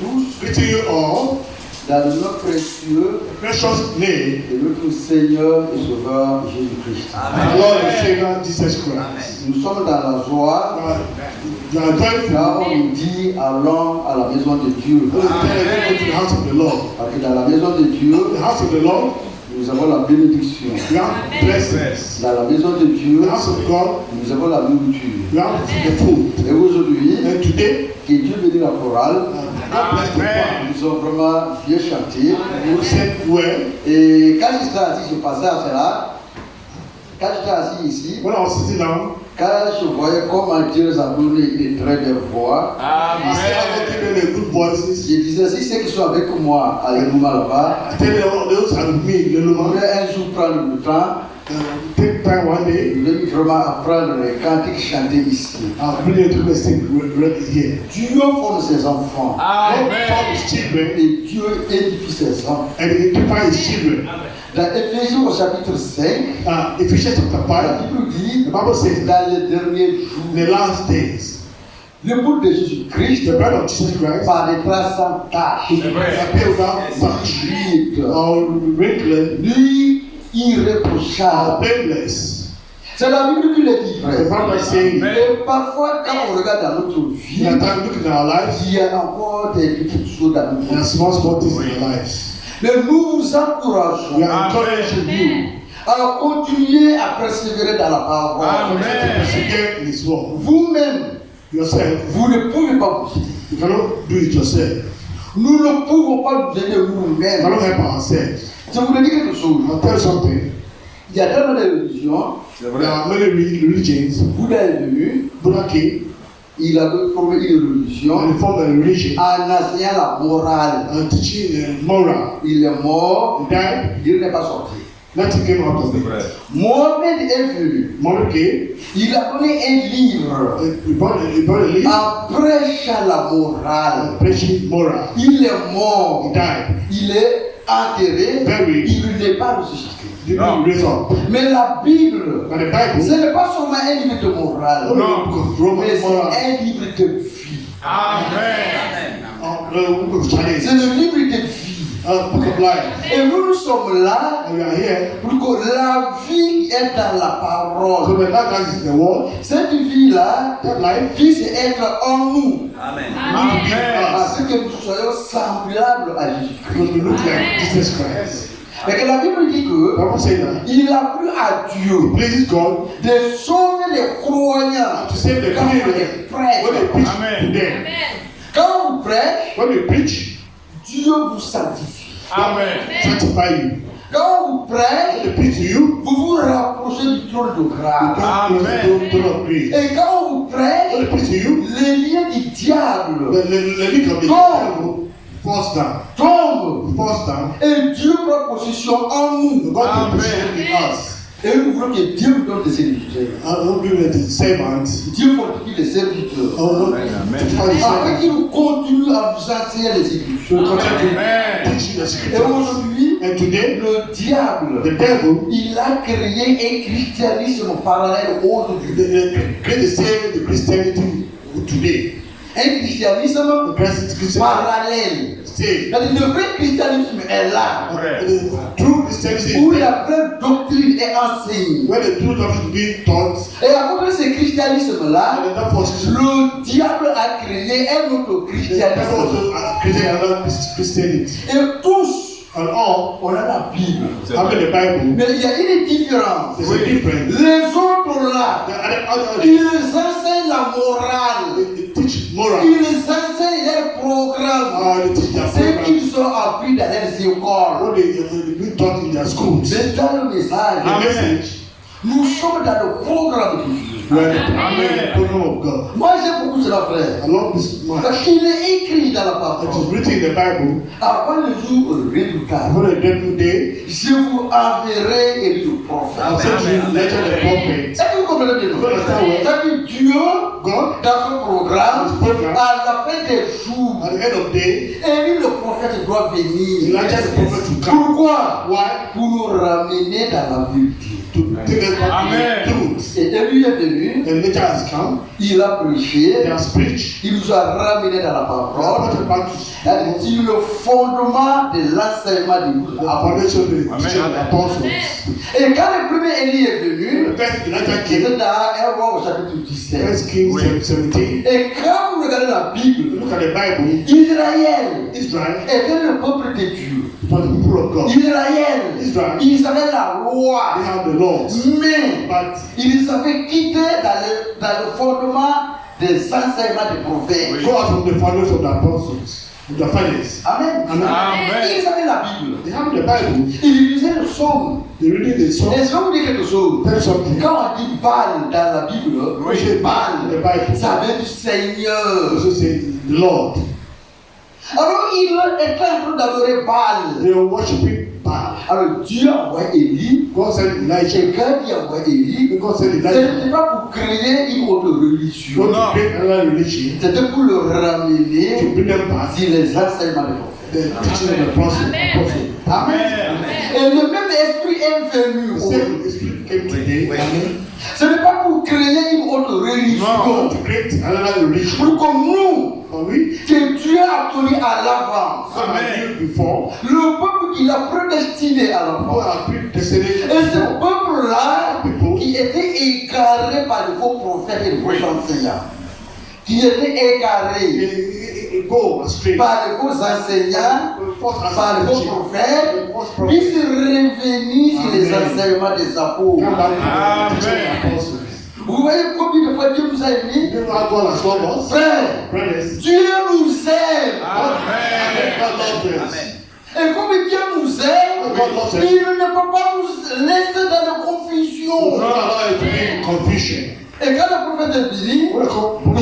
tous Greeting you all, dans le nom précieux precious name, de notre Seigneur et Sauveur Jésus-Christ. our Lord and Savior Jesus Christ. Nous sommes dans la joie You are joyful. car on nous dit allons à la maison de Dieu. Go to the house of the Lord. Parce que dans la maison de Dieu, The house of the Lord, nous avons la bénédiction. you have blessings. Dans la maison de Dieu, The house of God, nous avons la nourriture. you have the food. Et aujourd'hui, And today, que Dieu bénisse la chorale. God bless the choir. Ils ont vraiment bien chanté. You said well. Et quand j'étais assis, je passais à cela. Quand j'étais assis ici, When I was sitting down, quand je voyais comment Dieu les a donné une très belle voix, I said, I will give them the good voices. je disais, si ceux qui sont avec moi à l'Enouma là-bas, I tell you, all those are with me, on Leloma. voulait un jour prendre le temps, Take time one day. je voulais vraiment apprendre les cantiques chantés ici. I'll bring you to the sing right here. Dieu forme ses enfants God formed his children et Dieu édifie ses enfants. and he edified his children. Dans Éphésiens au chapitre 5, Ephesians chapter la 5, Bible dit, the Bible says that dans les derniers in jours, the last days, le bout de Jésus-Christ the blood of Jesus Christ paraîtra sans tache, will appear without touch vide, or wrinkle ni or irréprochable. blameless. C'est la Bible qui le dit, The frère. Bible is saying that Et parfois, quand on regarde dans notre vie, in the time looking at our lives, il y a encore des petites choses dans notre there are vie. small things in our lives. Mais nous vous We encourageons are encouraging you à continuer à persévérer dans la parole. to persevere in His word. Vous-même, Yourself, vous ne pouvez pas vous aider. you cannot do it yourself. Nous ne pouvons pas nous aider We nous-mêmes. cannot help ourselves. Je vous dis quelque chose. I'll tell you something. Il y a tellement de religions. There are many religions. Bouddha est venu, Buddha came il a formé une religion and formed a religion en enseignant la morale. and teaching moral. Il est mort, He died, il n'est pas sorti. nothing came out of it. Mohamed est venu, Mohammed came, il a donné un livre he brought a leaf en prêchant la morale. preaching moral. Il est mort, He died, il est enterré, buried, il n'est pas ressuscité. didn't raise up. Mais la Bible, But the ce Bible, n'est pas seulement un livre de morale, only the book of Romans mais moral, c'est un livre de vie. book of challenge, C'est le livre de vie. book of life. Et nous sommes là And we are here. pour que la vie est dans la So parole. the life is the word. Cette vie-là That life puisse être en nous, must be us. parce que nous soyons semblables à Because Jésus-Christ. we look like Jesus Christ. Mais que la Bible dit The que Bible says that il a plu à Dieu it pleases God de sauver les croyants to save the quand on les believers prêche. when they preach to them. Quand on prêche, When we preach, Dieu vous sanctifie. sanctify you. Quand on prêche, When they preach to you, vous vous rapprochez du trône de grâce. you don't agree. Et quand on When prêche, they preach to you, les liens du diable the link of the devil falls down. tombent. Falls down. Et Dieu prend possession en nous. God will position in us. Et nous voulons que Dieu nous donne des serviteurs. I don't give it to the servants. Dieu fortifie les serviteurs. I will not sanctify the Afin servants. qu'ils nous continuent à nous enseigner les Écritures. So continue to teach you the Et scriptures. aujourd'hui, And today, le diable, the devil, il a créé un christianisme parallèle aujourd'hui. create the same the Christianity today. Un christianisme The Christianity parallèle. say C'est-à-dire, le vrai christianisme est là, the true Christianity où is there. la vraie doctrine est enseignée. When the truth of it being taught, Et à côté de ce christianisme-là, and that forces le diable a créé un autre the devil christianisme. also created another Christianity. Et tous, And all on a la Bible. having the Bible, Mais il y a une différence. there's a difference. Les autres là, The other ils enseignent la morale. they teach moral. Ils enseignent leur programme. They teach their Ce program. qu'ils ont appris dans leurs écoles. What they been taught in their schools. Mais dans le message, The message. nous sommes dans le programme de Dieu. We are the program of God. Moi j'aime beaucoup cela, frère. I love this much. Parce qu'il est écrit dans la It parole. is written in the Bible. Avant le jour redoutable, When a dreadful day, je vous enverrai le prophète. I'll send you the letter of the prophet. Est-ce que vous comprenez bien? C'est-à-dire Dieu, God, dans son programme, His program, à la fin des jours, at the end of the day, élit le prophète prophète doit venir. Elijah the prophet will come. Pourquoi? Why? Pour nous ramener dans la vérité. To take us back to the truth. Et lui est venu, And Elijah has come. il a prêché, He has preached. il nous a ramené dans la He has parole. brought us back to C'est le fondement de l'enseignement du the foundation of the teaching of the apostles. Et quand le premier Élie est The venu, first Elijah c'était came. dans 1 roi au chapitre 17. First Kings 17. Et quand vous regardez la Bible, Look at the Bible. Israël Israel était le peuple de Dieu. was the people of God. Israël, Israel. ils avaient la loi, They have the laws. mais But ils avaient quitté dans le fondement des enseignements des prophètes. go out from the foundation of the apostles, of the fathers. Amen. Amen. Ils avaient la Bible. They have the Bible. Ils lisaient le psaume. They reading the Et song. je vais vous dire quelque chose. Tell something. Quand on dit Baal dans la Bible, Oui. c'est Baal. The Bible. Ça vient du Seigneur. Also say the Lord. Alors il est en train d'adorer Baal. They were worshiping Baal. Alors Dieu a envoyé Élie. God sent Elijah. Et quand il a envoyé Élie, God sent ce Elijah. n'était pas pour créer une autre religion. Not to create another religion. C'était pour le ramener To bring them back. sur les enseignements des prophètes. The teaching of the apostles. Amen. Et le même esprit est The venu. same Spirit came today. Amen. Ce n'est pas pour créer une autre Not religion. to create another religion. Pour comme nous, For we, que Dieu a connu à l'avance. some have knew before. Le peuple qu'il a prédestiné à Who l'avance. have predestinated Et ce before. peuple-là, qui était égaré par les faux prophètes et les faux enseignants, qui était égaré Go astray. par les faux enseignants, par les faux prophètes, Come puisse revenir sur les Amen. enseignements des apôtres. back to the teaching of the apostles. Vous voyez combien de fois Dieu nous a aimés? You know how God has loved us? Frère, Brothers. Dieu nous aime. God loves us. Et comme Dieu nous aime, il ne peut pas nous laisser dans la Do confusion. not allow it to be in confusion. Et quand le prophète est venu,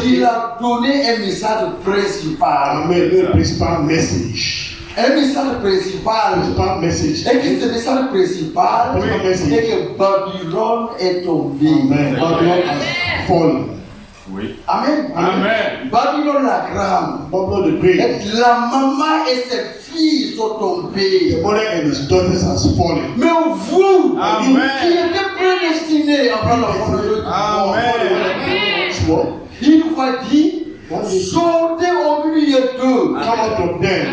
il a donné un message principal. Amen. The principal message. Un message principal. Principal message. Et que ce message principal Oui. est que Babylone est tombée. Amen. Babylon has fallen. Oui. Amen. Amen. Babylone la grande. Babylon the great. Et la maman et ses filles sont tombées. The mother and his daughters has fallen. Mais vous, Amen. qui étaient prédestinés avant la fondation du Amen. monde, il vous a dit, sortez au milieu d'eux. Come out of them.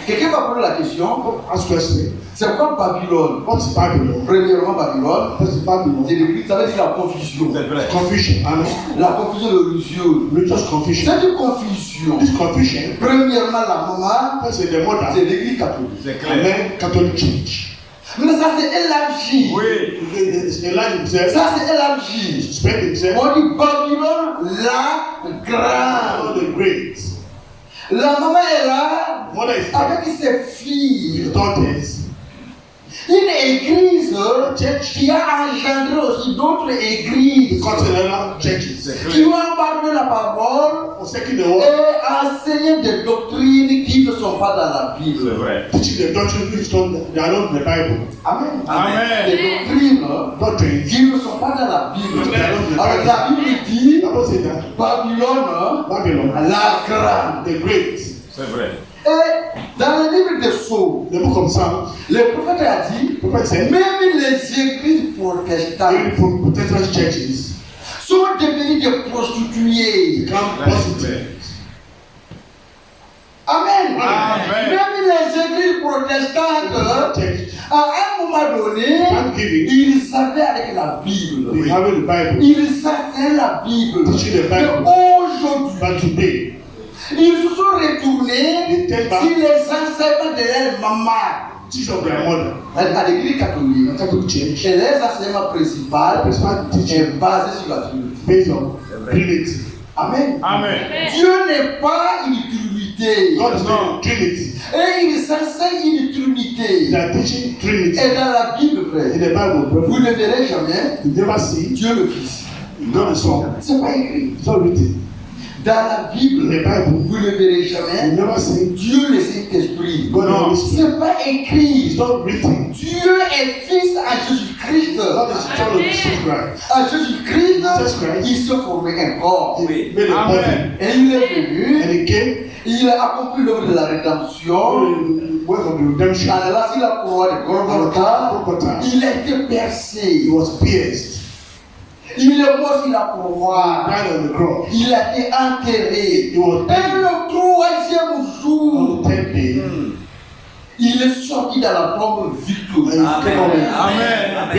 Quelqu'un va poser la question, Ask question. c'est quoi Babylone? What's Babylon? Premièrement, Babylone, What's Babylon? c'est l'église, ça veut dire la confusion. C'est vrai. Confusion. Amen. La confusion religieuse. Religious confusion. C'est une confusion. This confusion. Premièrement, la maman, That's the mother. c'est l'église catholique. C'est clair. Amen. Catholic Church. Mais ça, c'est élargi. Oui. Elijah himself. Ça, c'est élargi. Spend himself. On dit Babylone la All grande. the great. La maman est là Mother is avec ses filles. his daughters. Une église Church. qui a engendré aussi d'autres églises Continental churches. C'est qui clair. ont abandonné la parole Forsaking the et word. enseigné des doctrines qui ne sont pas dans la C'est Bible. vrai. Teaching the doctrine which they are not in the Bible. Amen. Amen. Des doctrines Doctrines. qui ne sont pas dans la Bible. Amen. Alors la Bible dit Bible says that Babylone Babylon, la grande. the great. C'est vrai. Et dans le livre des Psaumes, The book of Psalms, le prophète a dit, the prophet said, même les églises protestantes even Protestant churches sont devenues des prostituées. become C'est prostitutes. clair. Amen. Amen. Même les églises protestantes, Church, à un moment donné, Thanksgiving, ils savaient avec la Bible. they have the Bible. Ils savaient la Bible. Teaching the Mais Bible. aujourd'hui, But today, ils se sont retournés they take sur back les enseignements de leur maman. teach of their mother. À l'église catholique. The Catholic Church, Et les enseignements principaux principal teaching est basé sur la Trinité. based on Trinity. Amen. Amen. Dieu n'est pas une trinité. God is not Trinity. Et il s'enseigne une trinité. They are teaching Trinity. Et dans la Bible, In frère, the Bible, vous brother, ne verrez jamais you never see Dieu le Fils. God the Son. C'est pas écrit. It's not written. Dans la In Bible, the Bible, vous ne verrez you jamais never see Dieu le Saint-Esprit. God the Holy Spirit. C'est pas écrit. It's not written. Dieu est Fils à Jésus-Christ Not the Son of Jesus Christ. À Jésus-Christ, Jesus Christ. il se formait un corps. He made a Amen. body. Et il est venu, And he came il a accompli l'œuvre de la rédemption. the work of the redemption. En allant sur la croix de Golgotha, il a été percé. He was pierced. Il est mort sur la croix. Died on the cross. Il a été enterré. He was Et le troisième jour, on the 10th day. il est sorti dans la tombe victorieux. And he came out. Amen.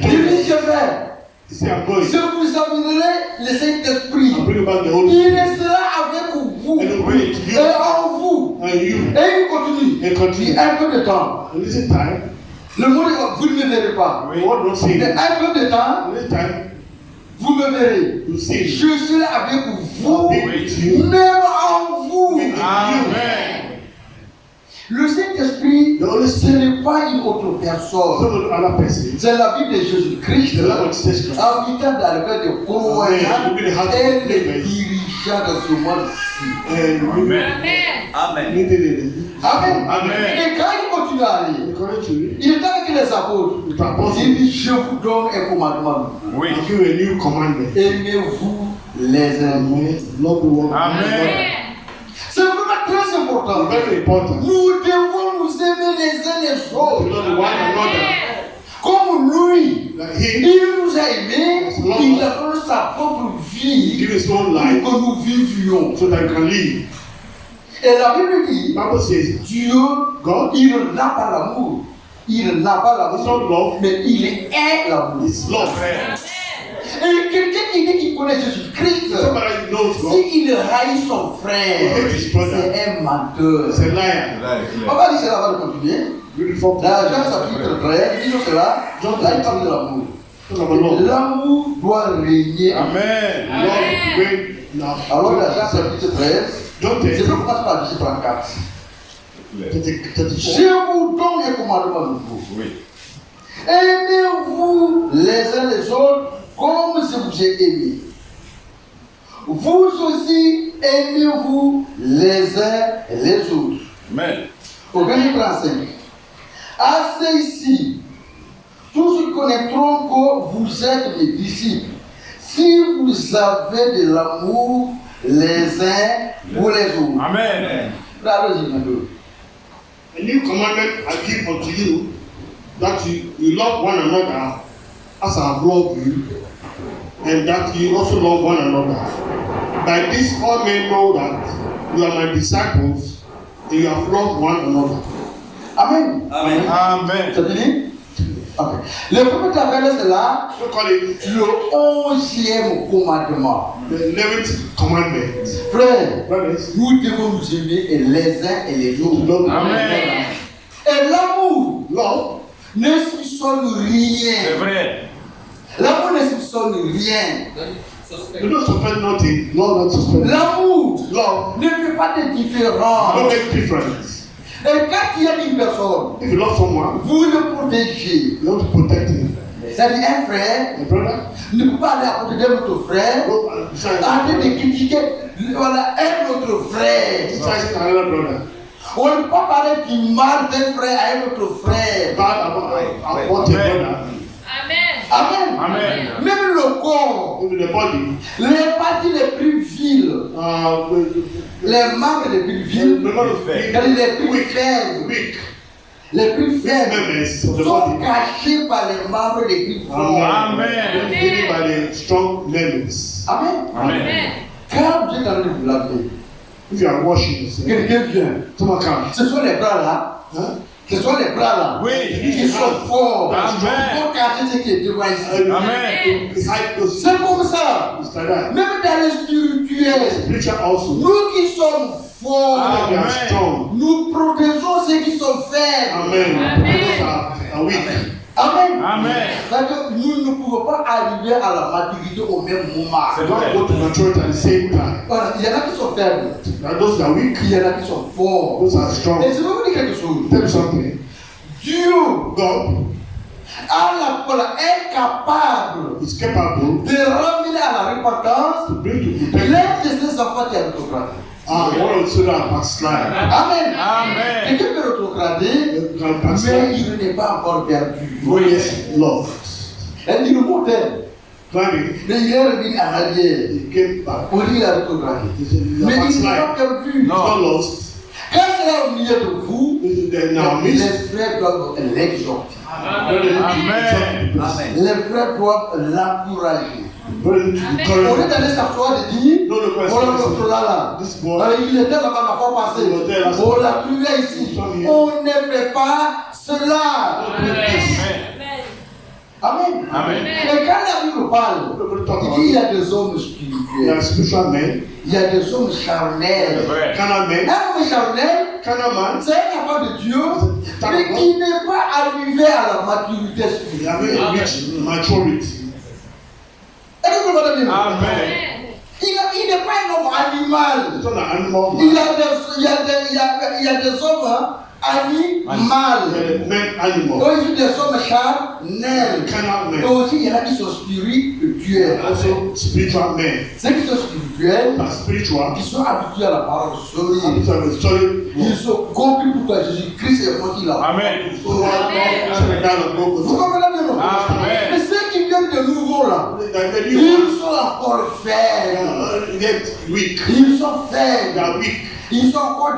Il dit, je vais. He said, I'm going. Je vous amènerai le Saint-Esprit. I'm bringing back the Holy Il Spirit. sera avec vous And he'll bring it to et you. en vous. And you. Et il continue. And continue. Il un peu de temps. In this time, Le mot est vous ne me verrez pas. the word don't say Mais it. un peu de temps, In this time, vous me verrez. you see it. Je serai avec vous, I'll be with you. même en vous. Amen. Le Saint-Esprit, The Holy ce Spirit n'est pas une autre is personne. not another person. C'est la vie de Jésus-Christ, The Lord Jesus Christ. habitant dans le cœur des croyants et les dirigeants de ce monde-ci. And we Amen. needed Amen. Amen. Et quand il continue à aller, according to it, il est avec les apôtres. with apostles, Il dit, je vous donne un commandement. Oui. I give you a new commandment. Aimez-vous les uns. Love the world. Amen. C'est vraiment très important. Very important. Nous devons nous aimer les uns les To autres. love one another. Comme lui, Like he il nous a aimés, il a donné sa propre vie give his own pour life que nous vivions. so that he can live. Et la Bible dit, The Bible says, Dieu, God il n'a pas l'amour. Il n'a pas is not l'amour, love, mais il est l'amour. it's love. Et quelqu'un qui dit qu'il connaît Jésus-Christ, Somebody who knows God s'il haït son frère, c'est un menteur. is a liar. On va dire cela avant de continuer. Beautiful. Dans Jean chapitre 13, disons cela, là il parle de l'amour. Talk about love. L'amour doit régner. Amen. Love reign now. Alors dans Jean chapitre 13, Don't je take commence par verset 34. Je vous donne un commandement nouveau. Oui. Aimez-vous les uns les autres comme je vous ai aimé. Vous aussi aimez-vous les uns les autres. Amen. Au verset 35. À ceux-ci, tous connaîtront que vous êtes mes disciples, si vous avez de l'amour les uns pour les autres. Amen. A new commandment I give unto you, that you love one another as I have loved you, and that you also love one another. By this all men know that you are my disciples, and you have loved one another. Amen. Amen. C'est fini? Ok. Le premier appel, c'est là, So call it le 11e commandement. the 11th commandment. Frère, Brothers, nous devons nous aimer les uns et les to autres. love Amen. Et l'amour love ne soupçonne C'est rien. vrai. L'amour ne soupçonne rien. you don't suspect nothing. Love not suspect. L'amour Love ne fait pas de don't différence. make difference. Et quand il y a une personne, If you love someone, vous le protégez. you want to protect him. C'est-à-dire un frère A brother, ne peut pas aller à côté d'un autre frère, go and beside arrêter de critiquer voilà, un autre frère. another brother. On ne peut pas parler du mal d'un frère à un autre frère. Bad about a brother. Amen. Amen. Même le corps, Even the body. les parties les plus viles, les membres les plus viles, les plus faibles, Weak. les plus faibles Members of the sont body. cachés par les membres les plus forts. Amen. Given by the strong members. Amen. Amen. Quand Dieu est en train de vous laver, If you are washing yourself, quelqu'un vient. someone comes. Ce sont les bras là. Huh? Ce sont les bras là. Oui. Qui sont forts. Amen. Pour cacher ce qui est devant ici. Amen. Hide those. C'est comme ça. It's like that. Même dans le spirituel, Spiritual also. nous qui sommes forts, They are Amen. strong. nous protégeons ceux qui sont faibles. Amen. Those are weak. Amen. Amen. C'est-à-dire que nous ne pouvons pas arriver à la maturité au même moment. C'est They don't vrai. go to maturity at the same time. Voilà, il y en a qui sont faibles, Now those that are weak, il y en a qui sont forts. those are strong. Et je vais vous dire quelque chose. Tell you something. Dieu God est capable is capable de ramener à la repentance to bring to repentance. l'un de ses enfants qui a rétrogradé. One of the children are backslide. Amen. Amen. Quelqu'un peut rétrograder, They can mais backslide. il n'est pas encore perdu. But yes, love. Elle dit le modèle. climbing, Mais il est revenu en arrière. he came back. On dit la rétrogradé. He said, you Mais are il n'a pas backslide. perdu. He's not lost. Quand c'est là au milieu de vous, This is the now les midst. frères doivent l'exhorter. Amen. Les frères doivent l'encourager. Brethren, to On est encourage. allé s'asseoir et dire, No, no question. voilà notre là. This boy, Il était là-bas la fois passée. Il était là. On l'a plus là ici. On ne fait pas cela. Amen. Amen. Mais quand la Bible parle, il dit il y a des hommes they spirituels, are spiritual men, il y a des hommes charnels. Vrai. carnal men, Un homme charnel, carnal man. c'est un enfant de Dieu, mais qui n'est pas arrivé à la maturité They have spirituelle. reached maturity. Est-ce que vous comprenez bien? Amen. Il n'est pas un homme animal. It's not an animal Il y man. a des hommes animaux. They're men animal. Donc, il y a des hommes charnels. Carnal Et men. aussi, il y en a qui sont spirituels. Also spiritual men. Ceux qui sont spirituels, Are spiritual. qui sont habitués à la parole And solide. these are the solid Ils ones. sont compris pourquoi Jésus-Christ est mort qu'il a. Amen. So what God the kind of Vous God. comprenez bien, non? Amen. Mais ceux qui viennent de nouveau là, They new ils sont encore faibles. get weak. Ils sont They faibles. are weak. Ils sont encore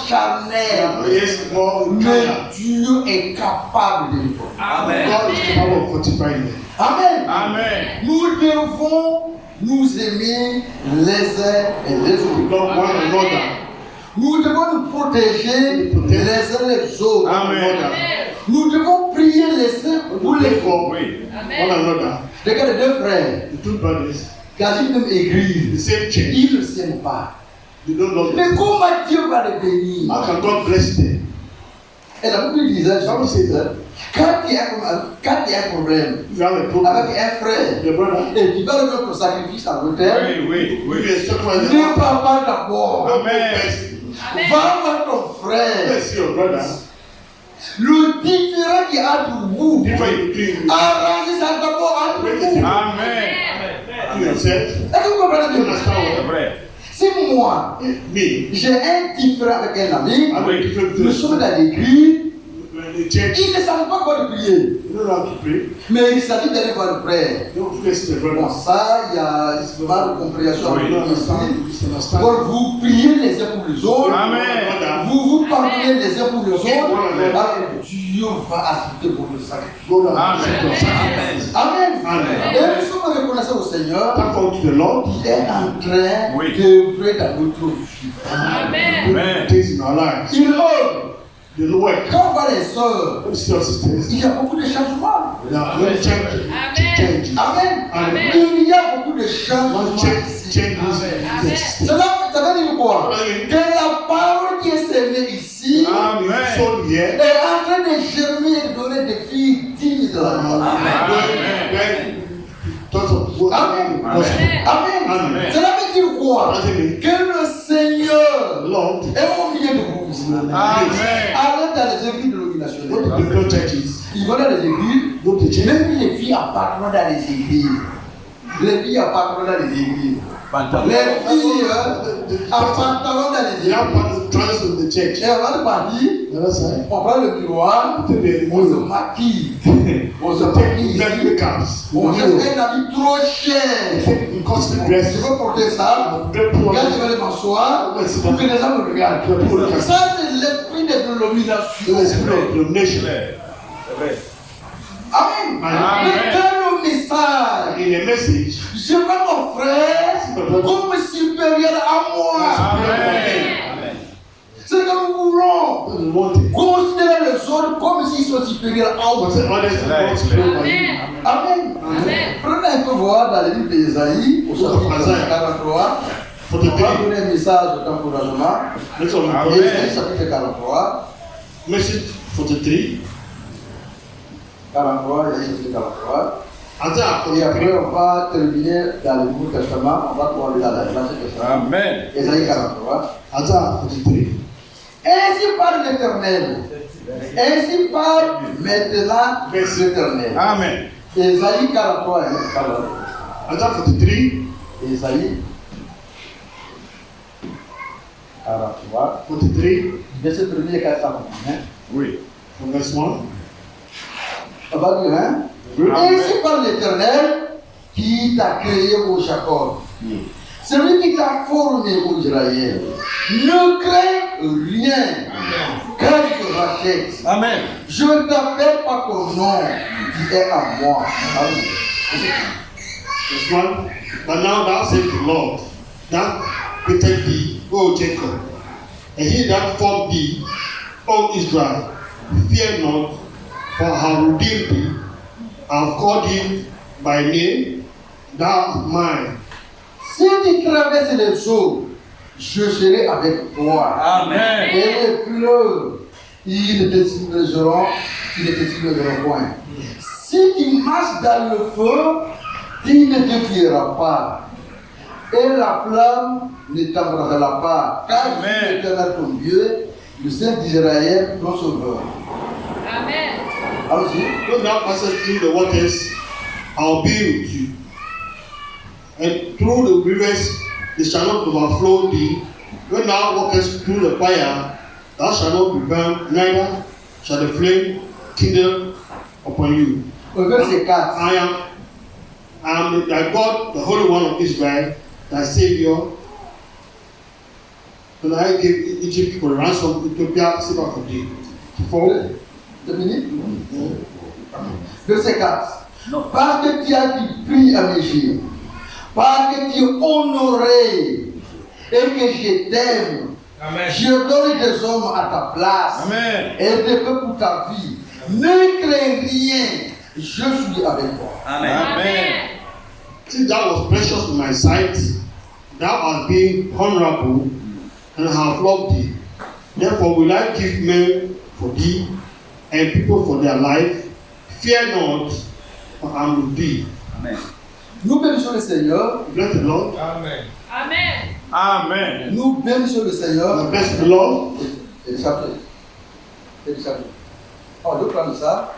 charnels. Yes, more Mais carnal. Dieu est capable de le faire. God is capable of fortifying them. Amen. Amen. Nous devons nous aimer les uns et les We autres. love one another. Nous devons nous protéger les uns les autres. Amen. Nous devons prier les uns pour les Pray autres. for Oui. one another. Regarde les deux frères, The two brothers, dans une même the église, same church. ils ne s'aiment pas. They don't love Mais them. comment Dieu va les bénir? How can God bless them? Et la Bible disait, Bible says that quand il y a un problème if you have a problem, avec un frère, your brother, et tu vas le mettre au sacrifice à l'autel, Oui, oui, we oui. be sacrifice. ne parle pas d'abord. Amen. Va voir ton frère. Bless your brother. Le différent qu'il y a entre vous, Different between arrangez ça d'abord entre vous. Amen. you yourself. Est-ce que vous comprenez You bien? understand C'est what vrai. Si moi, me? j'ai un différent avec un ami, I'm a different nous person. sommes dans l'église, When the church, il ne savait pas quoi de prier, you don't know how to pray. mais il s'agit d'aller voir le frère. Don't bless the Bon, brother. ça, il y a pas de compréhension Oui. You don't avec ici. understand. Misunderstand. Bon, vous priez les uns pour les autres, Amen. vous vous pardonnez les uns pour les autres, alors Dieu va accepter pour le sacrifice. Go down. Amen. Accept your sacrifice. Amen. Amen. Et nous sommes reconnaissants au Seigneur. Thank God to the Lord. Il est en train Oui. d'œuvrer dans notre vie. Amen. Things in our lives. Il œuvre. The work. Quand on voit les sœurs, Let me see your sisters. il y a beaucoup de changements. There are many changes. Changes. Amen. Amen. Il y a beaucoup de One changements. changes. Yes. Cela ça veut dire quoi? Amen. Que la parole qui est semée ici Amen. So here. est en train de germer et de donner des filles dignes de la parole. Amen. Amen. Amen. Cela veut dire quoi? Que le Seigneur Lord, est au milieu de vous. Amen. Allez dans les églises go to dénominationnelles. the blood churches. Ils vont dans les églises. Go to church. Même les filles appartenant dans les églises. Les filles appartenant dans les églises. Les filles appartenant dans les They have églises. part of the trans of the church. Et avant de partir, The other side. on prend le miroir, To the on se mirror. maquille. On se So maquille. take the caps. On cherche un habit trop cher. Take costly Je dress. veux porter ça. Drape Quand one. je vais aller m'asseoir, pour que les gens me regardent. Ça, c'est l'esprit de The domination. spirit of domination. C'est vrai. Amen. Amen. Mais dans le message, In a message, je vois mon frère comme supérieur à moi. Amen. C'est que nous voulons what is wanted. considérer les autres comme s'ils sont supérieurs à nous. Consider others not superior by you. Amen. Prenez un peu voir dans le livre d'Ésaïe, au chapitre 43. On va 43. donner un message d'encouragement. Let's all Amen. Ésaïe chapitre 43. Message 43. 43, Ésaïe chapitre 43. Isaiah Et après, 43. on va terminer dans le Nouveau Testament. On va pouvoir aller dans l'Ancien Testament. Amen. Ésaïe 43. Isaiah 43. Ainsi parle l'Éternel. Ainsi parle maintenant l'Éternel. Amen. Ésaïe 43. Hein, pardon. Isaiah 43. Ésaïe 43. 43. Verset 1er et 4. Hein. Oui. From verse 1. On va dire, hein? Ainsi par l'Éternel qui t'a créé au Jacob. Celui qui t'a formé au Israël. Ne crains rien. Car je te rachète. Amen. Je ne t'appelle pas ton nom qui est à moi. Amen. This one. But now thou said the Lord, that created thee, O Jacob, and he that formed thee, O Israel, fear not, for I have redeemed thee. I have called thee by name, thou art mine. Si tu traverses les eaux, je serai avec toi. Amen. Et les fleuves, ils ne te submergeront point. Si tu marches dans le feu, tu ne te fieras pas. Et la flamme ne t'embrasera pas. Car je suis l'Éternel ton Dieu, le Saint d'Israël, ton sauveur. Amen. Allons-y. When thou passest through the waters, I will be with you. And through the rivers, they shall not overflow thee. When thou walkest through the fire, thou shalt not be burned, neither shall the flame kindle upon you. Au verset 4. I am thy God, the Holy One of Israel, thy Savior. And I gave Egypt for ransom, Ethiopia, silver for thee. For Dominique? Verset 4. Parce que tu as pris à mes yeux, parce que tu es honoré et que je t'aime, je donne des hommes à ta place. Amen. Et des peuples pour ta vie. Ne crains rien, je suis avec toi. Amen. since thou was precious in my sight, thou art being honorable, and I have loved thee. Therefore will I give men for thee, and people for their life. Fear not, for I am with thee. Amen. Nous bénissons le Seigneur. Bless the Lord. Amen. Amen. Amen. Nous bénissons le Seigneur. Bless the Lord. Et du chapelet. Et du chapelet. On doit prendre ça.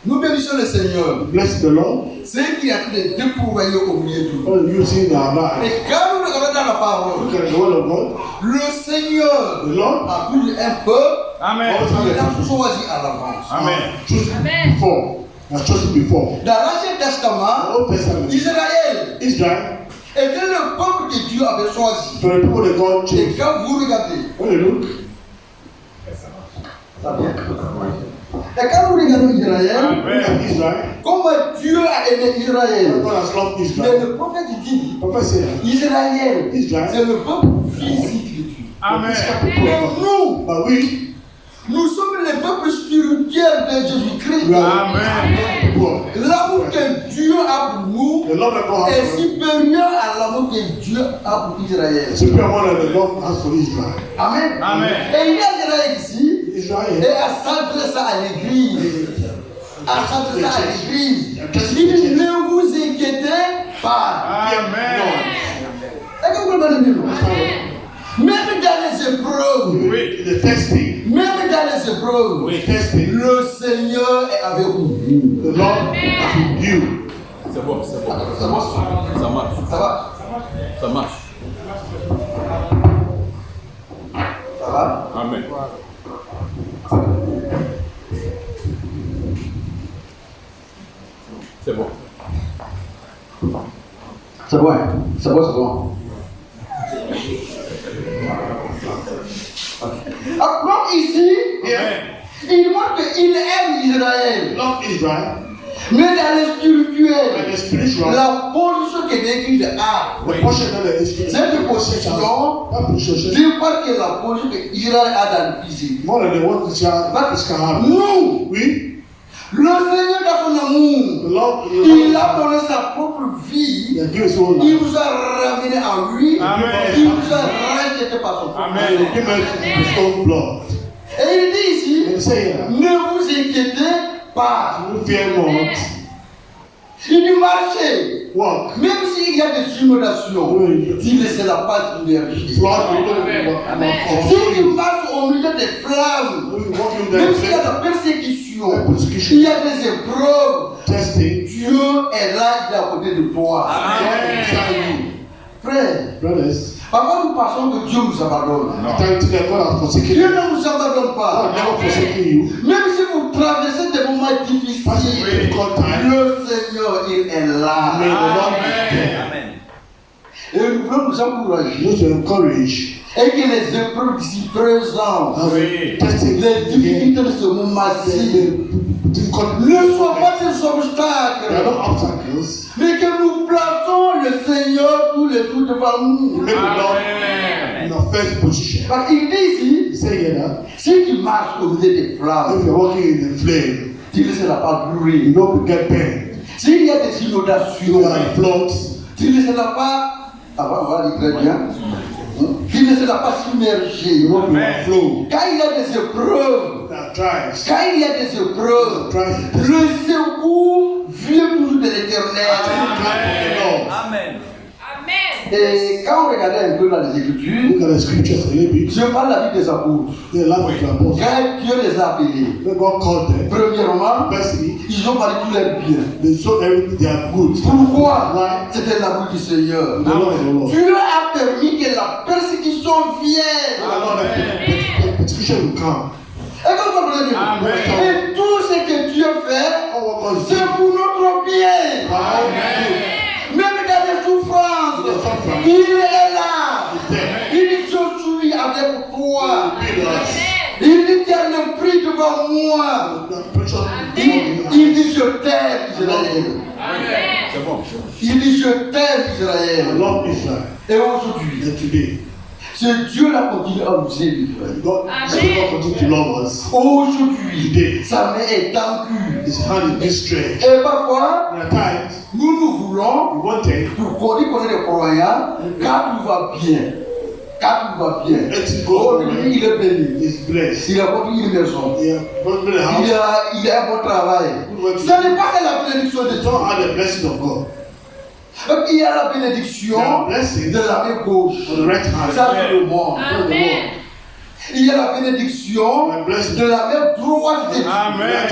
Nous bénissons le Seigneur. Bless the Lord. C'est qui a fait de déployer au milieu de nous. All you see in our lives. Et quand nous regardons dans la parole, Look at the word of God. le Seigneur The Lord a pris un peu, Amen. il a choisi à l'avance. Amen. chose Amen. before. Has chosen before. Dans l'Ancien The Testament, Old Testament. Israël Israel. était le peuple que Dieu avait choisi. For the people that God Et chose. quand vous regardez, When you look. ça vient. Et quand vous regardez Israël, Look at Israel. comment Dieu a aimé Israël. God has loved Mais Israel. le prophète dit, Prophet said, Israël, Israël. c'est le peuple physique de Dieu. Amen. Mais nous, but we nous sommes les peuples spirituels de Jésus-Christ. are Amen. poor. L'amour que Dieu a pour nous The love that God est has for us supérieur à l'amour que Dieu a pour Israël. is superior more than the love has for Israel. Amen. Amen. Et il y a Israël ici, et Israel. à s'adresser à l'église. À s'adresser à l'église. Il dit, ne vous inquiétez pas. Amen. Est-ce que vous comprenez bien? Même dans les épreuves, Oui. The testing. même dans les épreuves, Oui. Testing. le Seigneur est avec vous. The Lord is with you. C'est bon, c'est bon. Ça marche? Ça marche. Ça va? Ça marche. Ça va? Amen. C'est bon. C'est bon, c'est bon, c'est bon. Alors ici, Amen. il montre qu'il aime Israël. Love Israel. Mais dans le And spirituel, the spiritual. la position que l'Église a, The portion that the cette position, that position. c'est pas que la position que Israël a dans le physique. More than the one that is can have. Nous, We, le Seigneur dans son amour, the Lord, il a donné sa propre vie. He has given His own Il life. vous a ramené à lui. Amen. Il vous a racheté par son propre Amen. sang. He gave us His own blood. Et il dit ici, And He said here, ne vous inquiétez pas. you fear not. Il dit marchez. Walk. Même s'il y a des inondations, Oui. dis laissez la paix submerger. Flood. Si tu marches au milieu des flammes, Walking même s'il y a there. de la persécution, Persecution. il y a des épreuves, Testing. Dieu est là, il est à côté de toi. Amen. Frère, Brothers, parfois nous pensons que Dieu nous abandonne. at times that God has forsaken Dieu you. ne nous abandonne God pas. never forsaken you. Même si vous traversez des moments Passing difficiles, difficult times, le Seigneur, il est là. may the Lord be there. Amen. Et nous voulons nous encourager. You to encourage Et que les épreuves d'ici présent, Oui. testing les difficultés de ce moment-ci, difficult. ne soient pas des There are obstacles, no obstacles. mais que nous plaçons le Seigneur tous les jours devant nous. Make the Lord Amen. in your first position. Parce qu'il dit He said here that ici, si tu marches au milieu des if flammes, you're walking in the flame, tu ne seras pas you brûlé. don't get burned. S'il y a des You inondations, know like floods, tu ne seras pas, on va dire très bien, tu ne seras pas submergé. you won't be overflow. Quand il y a des épreuves, There are trials. quand il y a des épreuves, Trials. le secours vient toujours de l'éternel. Amen. Amen. Amen. Et quand on regardait un peu dans les Écritures, Look at the scriptures a little bit. je parle de la vie des apôtres. The life of the apostles. Quand Dieu les a appelés, When God called them, premièrement, firstly, ils ont parlé tous leurs biens. they saw everything they are good. Pourquoi? Why? C'était l'amour du Seigneur. The Lord is the Lord. Dieu a permis que la persécution vienne. The Lord, the persecution will come. Et comme vous comprenez bien, Amen. et tout ce que Dieu fait, All what God is c'est doing. pour notre bien. For our good. Même dans les souffrances, In the suffering, il est là. He's there. Il dit, je suis avec toi. Be with us. Il dit, tu as le prix devant moi. The precious Il dit, je t'aime, Israël. Amen. C'est bon, c'est bon. Il dit, je t'aime, I Israël. love Israel. Et aujourd'hui, And today, c'est Dieu là continue à nous aider, Israël. God, God continue to love us. Aujourd'hui, sa main est tendue. His hand is stretched. Et parfois, And at times, nous voulons, we wanted pour qu'on dit qu'on est des croyants, quand tout va bien. Quand tout va bien. Oh, lui, il est béni. is blessed. Il a construit une maison. He has built a house. Il a un bon travail. Ce n'est pas que la bénédiction de It's Dieu. not had the blessing of God. Il y a la bénédiction There are blessings de la main gauche. on the right hand. Ça, c'est le monde. Amen. Il y a la bénédiction de la main droite de Dieu. Amen.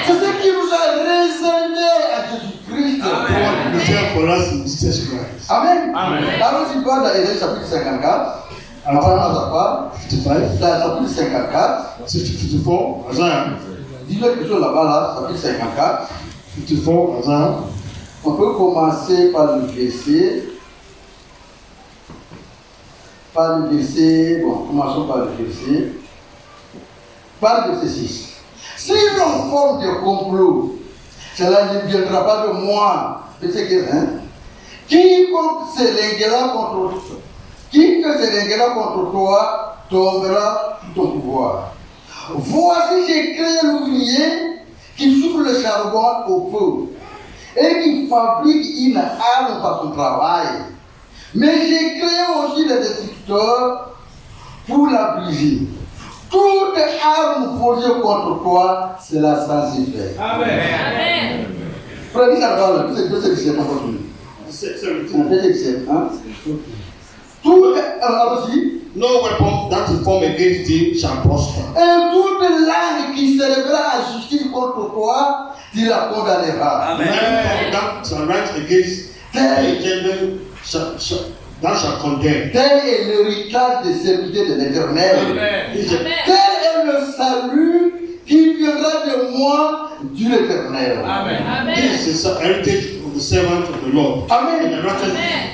C'est ce qui nous a réservé à Jésus-Christ. God preserved for us in Jesus Christ. Amen. Amen. Allons-y voir dans Ésaïe chapitre 54. Avant à part, 55, dans chapitre 54. 54, Isaiah. Dis-le quelque chose là-bas, là, chapitre 54. 54, Isaiah. On peut commencer par le verset. Bon, commençons par le verset. Par le verset 6. Si l'on forme des complots, cela ne viendra pas de moi. Verset 15. Quiconque s'élèguera contre toi tombera sous ton pouvoir. Voici, j'ai créé l'ouvrier qui souffle le charbon au feu et qui fabrique une arme par son travail. Mais j'ai créé aussi les destructeurs pour la briser. Toute arme forgée contre toi, c'est la sans effet. Amen. Frère, dis ça là, verset 17, on continue. 17. Verset 17, hein? Toute, allons-y. No weapon that is formed against thee shall prosper. Et toute langue qui s'élèvera à justice contre toi, tu la condamneras. Amen. Every tongue that shall rise against thy gender thou shalt condemn. Tel est l'héritage des serviteurs de l'Éternel. Amen. This is the Tel est le salut qui viendra de moi, dit l'Éternel. Amen. this is the heritage of the servant of the Lord. Amen. And the righteous Amen.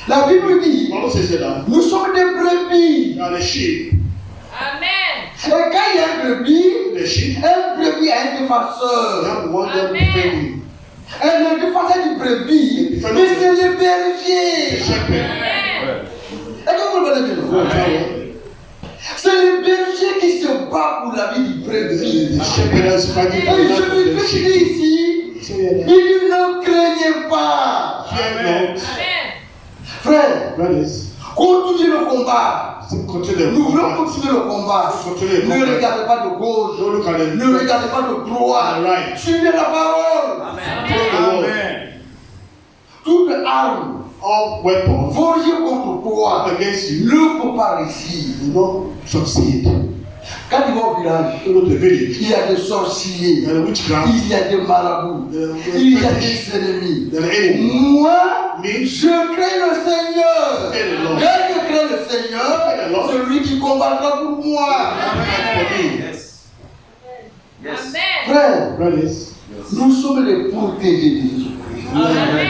La Bible dit, the Bible says that nous sommes des brebis. we are the sheep. Amen. Et quand il y a un brebis, The sheep, un brebis a un we défenseur. have one that Amen. defend him. Et le défenseur du brebis, mais c'est le The berger. shepherd. Amen. Et comment vous voulez dire? C'est le berger qui se bat pour la vie du brebis. The shepherd is fighting Et for the life of the Jésus-Christ sheep. dit ici, So yeah, il dit ne craignez pas. fear not, Amen. Frère, brothers. continuez le combat. Continue the Nous voulons combat. continuer le combat. Continue the Ne combat. regardez pas de gauche. Don't look at the Ne regardez pas de droite. Right. Suivez la parole. Amen. Toute arme all weapons forgée contre toi against you ne peut pas réussir. will not succeed. Quand tu vas au village, You go to the village, il y a des sorciers, there are witchcraft, il y a des marabouts, il y a des ennemis. there are enemies. Moi, means je crains le Seigneur. Fear the Lord. Quand je crains le Seigneur, Fear the Lord. celui qui combattra pour moi. for me. Yes. Amen. Frère, Brothers, nous sommes les protégés de Jésus-Christ. Amen.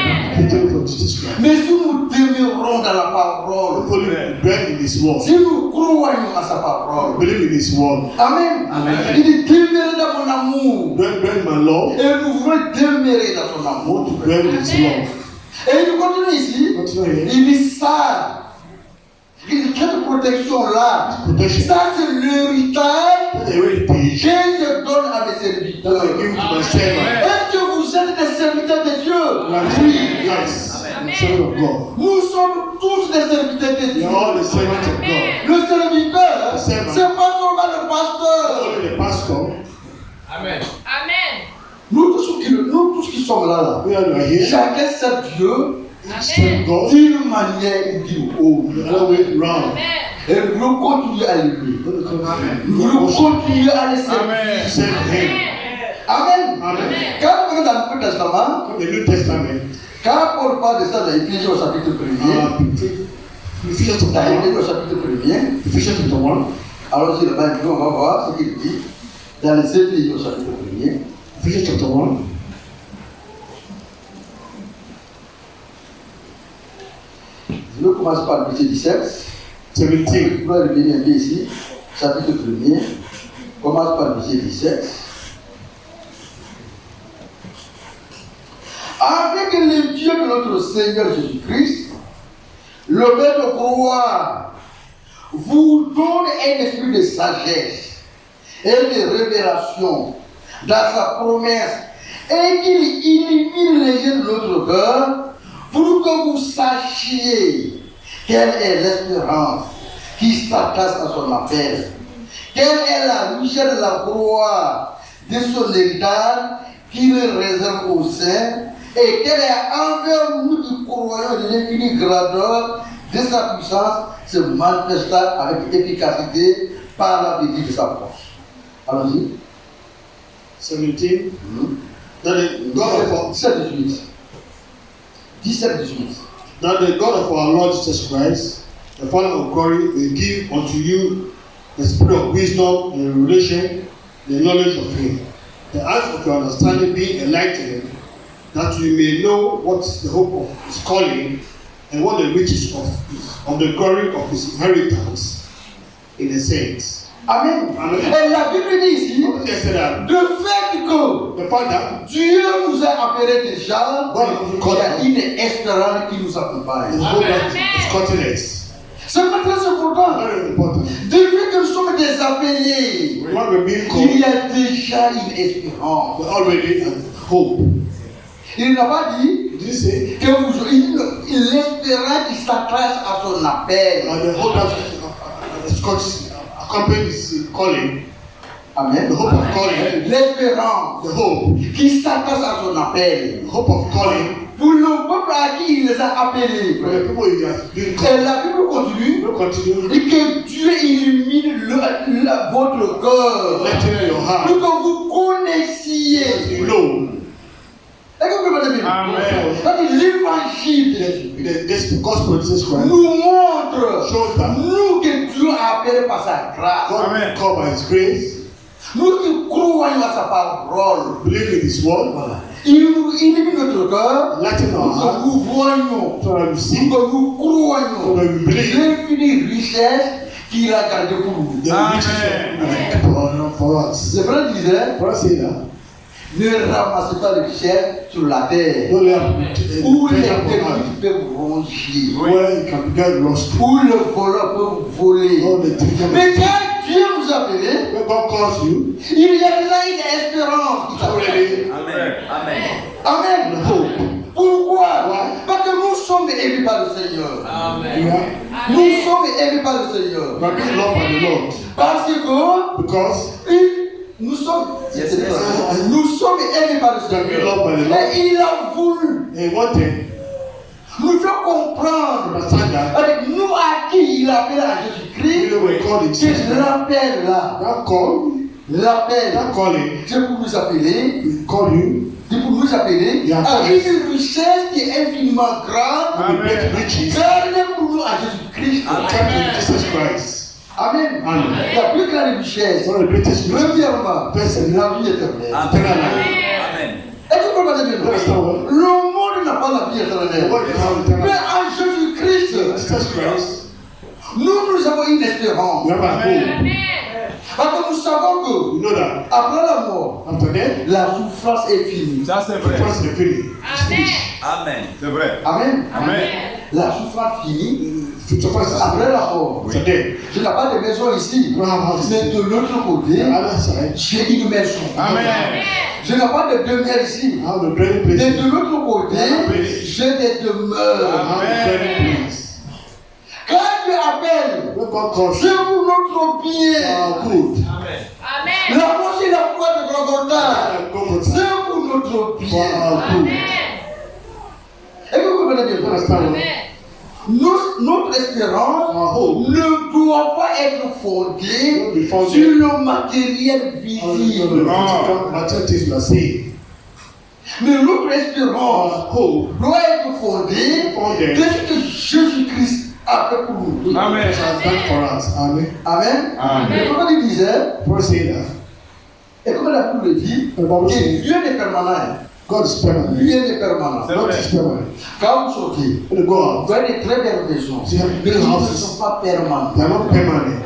protect from Jesus Christ. Mais si nous demeurons dans la parole, Hopefully, dwell in His word. si nous croyons à sa parole, Believe in His word. Amen. Amen. Il dit demeurer dans mon amour. Dwell in my love. Et nous voulons demeurer dans son I amour. want to dwell in His love. Et il continue ici. Continue here. Il dit ça. Il dit cette protection-là. Protection. Ça, c'est l'héritage That's a heritage que je donne à mes that I serviteurs. give to my servant. Est-ce que vous êtes des serviteurs de Dieu? Oui. Yes. Servant of God. Nous sommes tous des serviteurs de We Dieu. are all the servants of God. Le serviteur, Servant. c'est pas seulement le pasteur. Only the pastor. Amen. Amen. Nous tous qui sommes là, We are here. chacun sait Dieu Serve God. d'une manière ou d'une autre. The other way round. Amen. Et nous voulons continuer à l'aimer. Amen. Nous voulons continuer à le servir. Amen. Serve Him. Amen. Amen. Quand vous regardez dans le Nouveau Testament, From the New Testament, quand Paul parle de ça dans Éphésiens au chapitre 1er, Ephesians chapter dans 1. Éphésiens au chapitre 1er, Ephesians chapter 1. alors c'est là-bas, on va voir ce qu'il dit dans les Éphésiens au chapitre 1er. Ephesians chapter 1. Je vais commencer par le verset 17. 17. Je vais revenir un peu ici, chapitre 1er. Commence par le verset 17. Avec le Dieu de notre Seigneur Jésus-Christ, le Père de gloire, vous donne un esprit de sagesse et de révélation dans sa promesse et qu'il illumine les yeux de notre cœur pour que vous sachiez quelle est l'espérance qui s'attache à son appel, quelle est la richesse de la gloire de son héritage qu'il réserve aux saints et quelle est envers nous qui croyons de l'infinie grandeur de sa puissance se manifesta avec efficacité par la vertu de sa force. Allons-y. 17. That the God of our 17-18. 17-18. That the God of our Lord Jesus Christ, the Father of glory, will give unto you the spirit of wisdom and revelation, the knowledge of Him, the eyes of your understanding being enlightened, that you may know what the hope of His calling and what the riches of the glory of His inheritance in the saints. Amen. Amen. Et la Bible dit ici, What did I say that? de fait que The Father, Dieu nous a appelés déjà, Voilà. il y a une espérance qui nous accompagne. the hope that is continents. C'est pas très important. Very important. Depuis que nous sommes des appelés, When we're being il called, y a déjà une espérance. we already have hope. Il n'a pas dit Did he say? que l'espérance qui s'attache à son appel. The hope that accompanies his calling, Amen. the hope of calling, L'espérance the hope qui s'attache à son appel. the hope of calling Pour le peuple à qui il les a appelés. for the people he has been Et called. la Bible continue. We'll continue Et que Dieu illumine votre cœur letting your pour heart. que vous connaissiez. You know, Est-ce que vous comprenez bien? Amen. C'est-à-dire, l'évangile de Jésus this gospel of Jesus Christ nous montre, shows that nous que Dieu a appelé par sa grâce, God Amen. is called by His grace, nous qui croyons à sa parole, believe in His word, il nous illumine notre cœur letting our pour que heart nous voyons, so that we pour see, que nous so croyons that we believe l'infinie richesse qu'il a gardée pour nous. the riches for us. Le frère disait, For us, say that. ne ramassez pas les richesses sur la terre, Don't let où les treasure for ennemis us, peuvent ronger, where it can get lost. où le voleur peut voler. All the treasure. Mais quand Dieu nous a appelés, When God calls you, il y a déjà une espérance qui s'appelle. already Amen. Amen. Amen. the hope. Pourquoi? Why? Parce que nous sommes aimés par le Seigneur. You Amen. are, Nous sommes aimés par le Seigneur. you are being loved by the Lord. Parce que Because nous sommes, Yes, yes. nous sommes aimés par le you are being Seigneur. loved by the Lord. Mais il a voulu And one thing, nous faire comprendre understand that avec nous à qui il appelle à Jésus-Christ, we were called in Jesus. que l'appel là, That call, l'appel, that calling, Dieu pour nous appeler we call you, dit pour nous appeler Yeah. à une richesse qui est infiniment grande, And the great riches gardée pour nous à Jésus-Christ. kept in Jesus Christ. Amen. Amen. La plus grande richesse, One of the greatest riches. premièrement, c'est la vie éternelle. Eternal life. Amen. Est-ce que vous comprenez bien? Understand what? Le monde n'a pas la vie éternelle. What is our eternal Mais life? en Jésus-Christ, Jesus Christ. nous avons une espérance. We have a hope. Amen. Parce que nous savons We know that que après la mort, after death, la souffrance est finie. Ça c'est vrai. once the feeling is Amen. finished. Amen. C'est vrai. Amen. Amen. La souffrance finie Suffer is après la mort. after death. Je n'ai pas de maison ici, We don't have houses. mais de l'autre côté, The other side, j'ai une maison. Amen. Je n'ai pas de demeure ici, I have a dwelling mais place. de l'autre côté, j'ai des I demeures. have a dwelling place. Quand Dieu appelle, When God calls c'est pour notre bien. our good. Amen. La mort sur la croix de Golgotha, c'est pour notre For bien. our good. Amen. Est-ce que vous comprenez bien? Understand? Amen. Notre espérance Our hope ne doit pas être fondée Don't be founded sur le matériel on the visible. physical material things we are saying. Mais notre espérance Our hope doit être fondée Fondée. de ce que Jésus-Christ a fait pour nous. Amen. has done for us. Amen. Amen. Amen. Et comment il disait, Paul say that et comme la Bible le dit, The Bible que says- Dieu est permanent. God is permanent. Dieu est permanent. C'est God vrai. is permanent. Quand vous sortez, When you go vous out, voyez des très belles maisons, See, mais big ils ne houses. sont pas permanents. they are not permanent.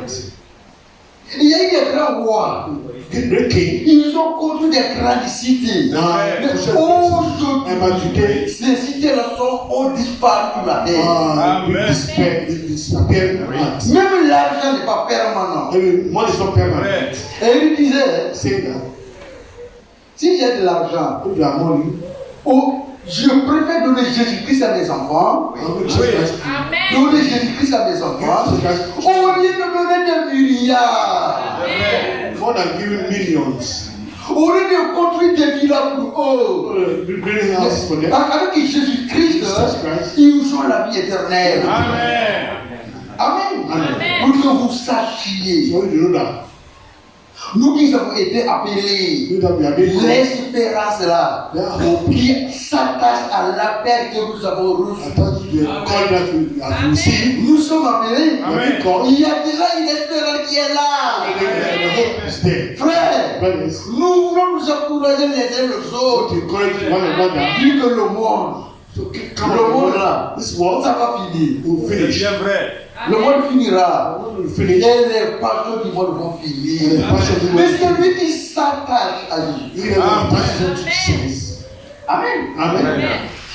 Il y a eu des grands rois, Great king. ils ont construit des grandes cités. Now, Mais and by aujourd'hui, today, ces cités-là ont disparu de la terre. Amen. disappearing. Même l'argent n'est pas permanent. Money is not permanent. Vrai. Et il disait, Say that si j'ai de l'argent, if you have money, je préfère donner Jésus-Christ à mes enfants, I'm going to change that. Amen. donner Jésus-Christ à mes enfants, au lieu de donner des milliards, Amen. More than giving millions. au lieu de construire des villas pour eux. Building houses for them. Avec Jésus-Christ, ils ont la vie éternelle. Amen. Amen. Amen. Pour que vous sachiez, So you know that. nous qui avons été appelés, You that we are being l'espérance là, qui s'attache à l'appel que nous avons reçu. attached to the call that we have received. Nous sommes appelés. Amen. Il y a déjà une espérance qui est là. The hope is there. Frère, Brothers, nous voulons nous encourager les uns les to autres. encourage one another. Vu que le monde, So come le monde on, là, this world ça va finir. will C'est finish. bien vrai. Le monde finira. Will Et finish. les passions du monde vont finir. Mais celui qui s'attache à Jésus. Even attached to Jesus. Amen. Amen. Amen.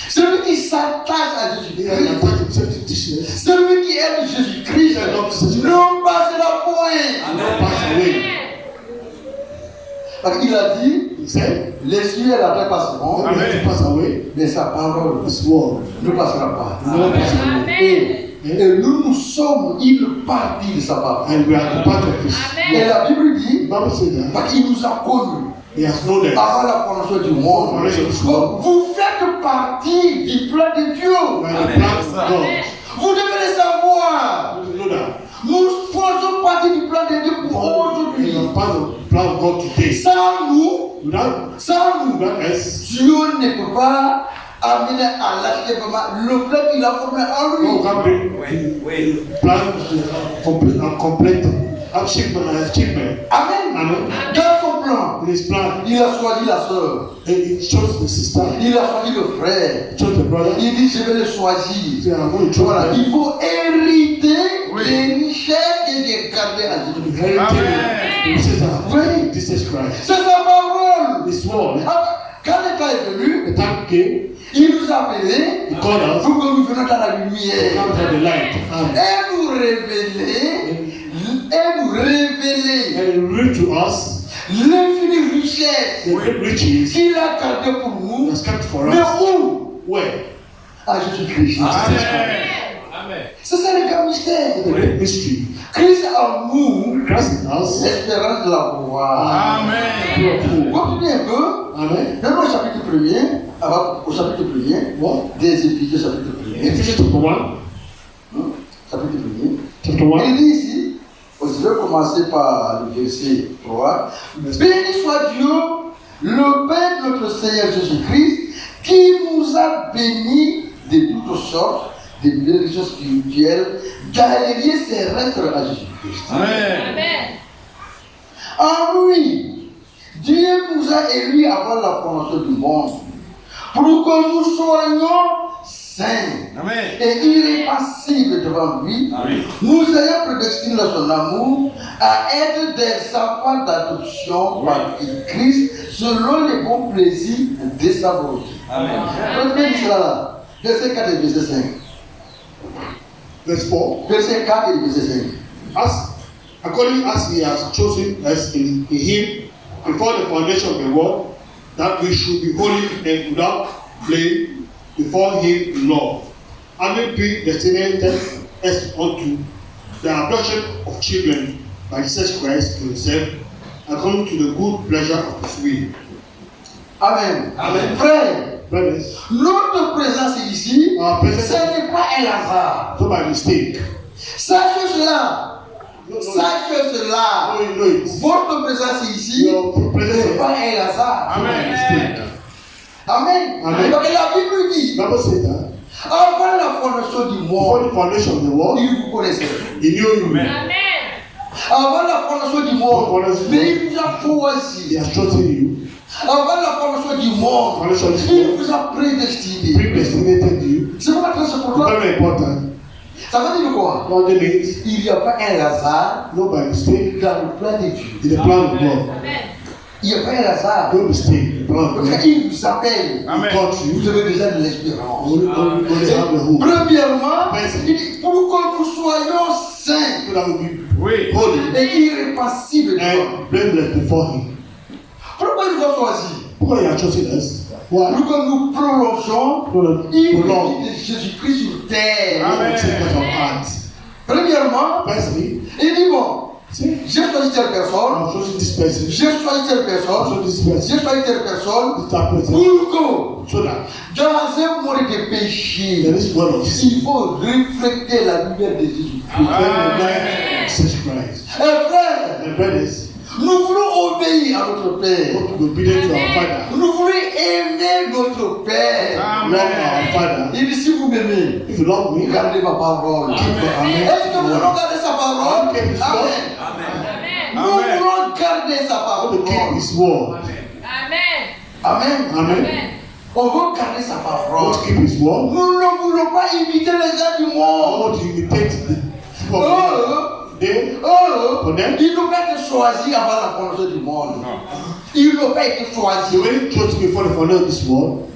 Celui qui s'attache à He has Jésus-Christ. attached himself to Jesus. Celui qui aime Jésus-Christ ne passera point. Will not pass away. Parce qu'il a dit, He said, les cieux et la terre passeront, when we have to pass away, mais sa parole this world ne passera pas. will not pass away. Et nous sommes une partie de sa parole. And we are the part of this. Et la Bible dit, The Bible says that parce qu'il nous a connus He has known us. avant la fondation du monde. Vous faites partie du plan de Dieu. We are the plan of God. Vous devez le savoir. You know that. Nous faisons partie du plan de Dieu pour We aujourd'hui. are part of the plan of God today. Sans nous, Without us, Dieu ne peut pas amener à l'achèvement le plan qu'il a formé en God lui. can bring the plan to complete achievement. Amen. Amen. Dans son plan, In His plan, il a choisi la sœur, He chose the sister, il a choisi le frère. He chose the brother. Il dit, je vais le He choisir. said, I'm going to choose Voilà, them. il faut hériter Oui. les richesses et les garder à Jésus. He says, Oui. Jesus Christ. C'est sa parole. This world, Quand le temps est venu, the time came, il nous a appelés He called us pour que nous venions dans la to lumière come from the light. et nous révéler, And He revealed to us l'infinie richesse the great riches qu'il a gardé pour He nous. has kept for Mais us. où? Where? À Jésus-Christ. Amen. Amen. C'est ça le grand mystère. The great mystery. Christ en nous, Christ in us. l'espérance de la gloire. Amen. Continuez un peu. Amen. Même au chapitre 1er, au chapitre 1er, What? des Éphésiens, chapitre 1er. Ephesians chapter 1. Chapitre 1er. Chapter 1. Il dit ici, je vais commencer par le verset 3. Béni soit Dieu, le Père de notre Seigneur Jésus-Christ, qui nous a bénis de toutes sortes de bénédictions spirituelles, d'alléger ses restes à Jésus-Christ. Amen. Amen. En lui, Dieu nous a élus avant la fondation du monde, pour que nous soyons saints Amen. et irrépassibles devant lui, Amen. nous ayons prédestinés dans son amour à être des enfants d'adoption par Christ selon les bons plaisirs de sa volonté. Amen. Retenez cela là, verset 4 et verset 5. Verse 4. Verset 4 et verset 5. According as he has chosen us in him before the foundation of the world, that we should be holy and without blame before him in love, having predestinated us unto the adoption of children by Jesus Christ to himself, according to the good pleasure of his will. Amen. Amen. Frère, Brothers, notre présence ici, our presence ce n'est pas un hasard. not by mistake. Sachez cela. No, no, Sachez cela. no, you know it. Votre présence ici, Your ce presence n'est pas un hasard. Amen. Amen. Amen. Donc la Bible dit, Bible said that avant la fondation du before monde, the foundation of the world, il vous connaissait. he knew you. Amen. Amen. Avant la fondation du monde, mais il vous a He choisi. has chosen you. Avant la fondation du monde, Fondation of the il world, vous a prédestiné. predestinated you. C'est pas très important. Very important. Ça veut dire quoi? What it means, Il n'y a pas un hasard not by mistake, dans le plan de Dieu. in the plan of God. Amen. Il n'y a pas un hasard. No mistake, in the plan of Parce God. qu'il vous appelle. Amen. He called Vous you. avez déjà de l'espérance. Only have the hope. Premièrement, il dit, pour que nous soyons saints So that will be Oui. holy et irrépassibles devant lui. and blameless before him. Pourquoi il nous a choisis? Pourquoi il a choisi us? Why? Pour que nous prolongeons No, une prolong vie de Jésus-Christ sur terre. Amen. take us on heart. Premièrement, Firstly, il dit bon, see, j'ai choisi telle personne, I've chosen this person. j'ai choisi telle I've personne, chosen this person. j'ai choisi telle personne, This that person. pour que So that dans un monde de péché, there is one of sin. il faut refléter la lumière de Jésus. Amen. Jesus Christ. Et frère, And brothers, nous voulons obéir à notre Père. want to be obedient to our Father. Nous voulons aimer notre Père. Love our Father. Il dit, si vous m'aimez, If you love me, gardez ma parole. Amen. Est-ce que nous voulons garder sa parole? Okay, it's Amen. Amen. Nous Amen. voulons garder sa I want to keep parole. His word. Amen. Amen. Amen. Amen. On veut garder sa I parole. want to keep His word. Nous ne voulons pas imiter les gens du I monde. want to imitate the people of God. Eux, They, eux, them? ils n'ont pas été choisis avant la fondation du monde. Non. Ils n'ont pas été the choisis. way you chose before the founder of this world.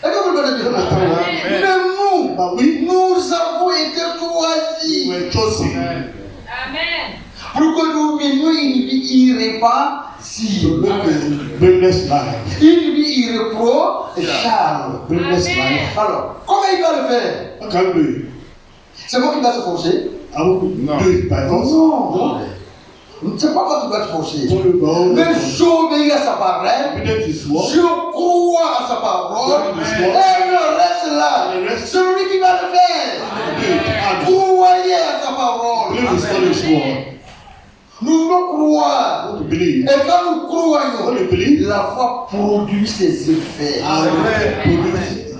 Est-ce que vous connaissez bien? Amen. Mais nous, But we nous avons été choisis were chosen Amen. pour que nous menions une vie to irrépassible, live a blameless life. une vie irréprochable. Blameless Amen. life. Alors, comment il va le faire? How can we do it? C'est moi qui va se forcer? I will No. do it by force. Non. C'est pas moi qui va te forcer. I will do it by all Mais force. j'obéis à sa parole. Obedient to His word. Je crois à sa parole. Amen. Et le reste là, And the rest- celui qui va le faire. Do it. And Croyez à sa parole. believe His word is word. Nous voulons I croire. want to believe. Et quand nous I croyons, want to believe. la foi produit ses effets. And produce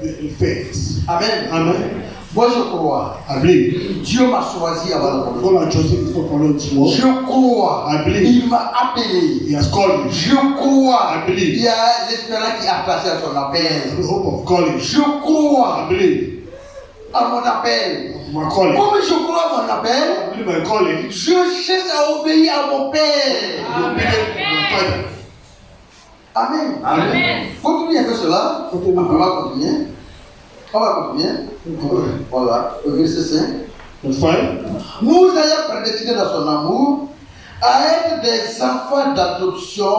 the effects. Amen. Amen. Moi je crois. I believe. Dieu m'a choisi avant la fondation. God has chosen before following His word. Je crois. I believe. Il m'a appelé. He has called me. Je crois. I believe. Il y a l'espérance qui a passé à son appel. The hope of calling. Je crois I believe. à mon appel. My calling. Comme je crois à mon appel, I believe my calling. je cherche à obéir à mon Père. Be obedient to my Father. Amen. Amen. Continuez un peu cela. Continue. On va continuer. On va continuer. Voilà, le verset 5. Verse 5. Nous ayons prédestinés dans son amour à être des enfants d'adoption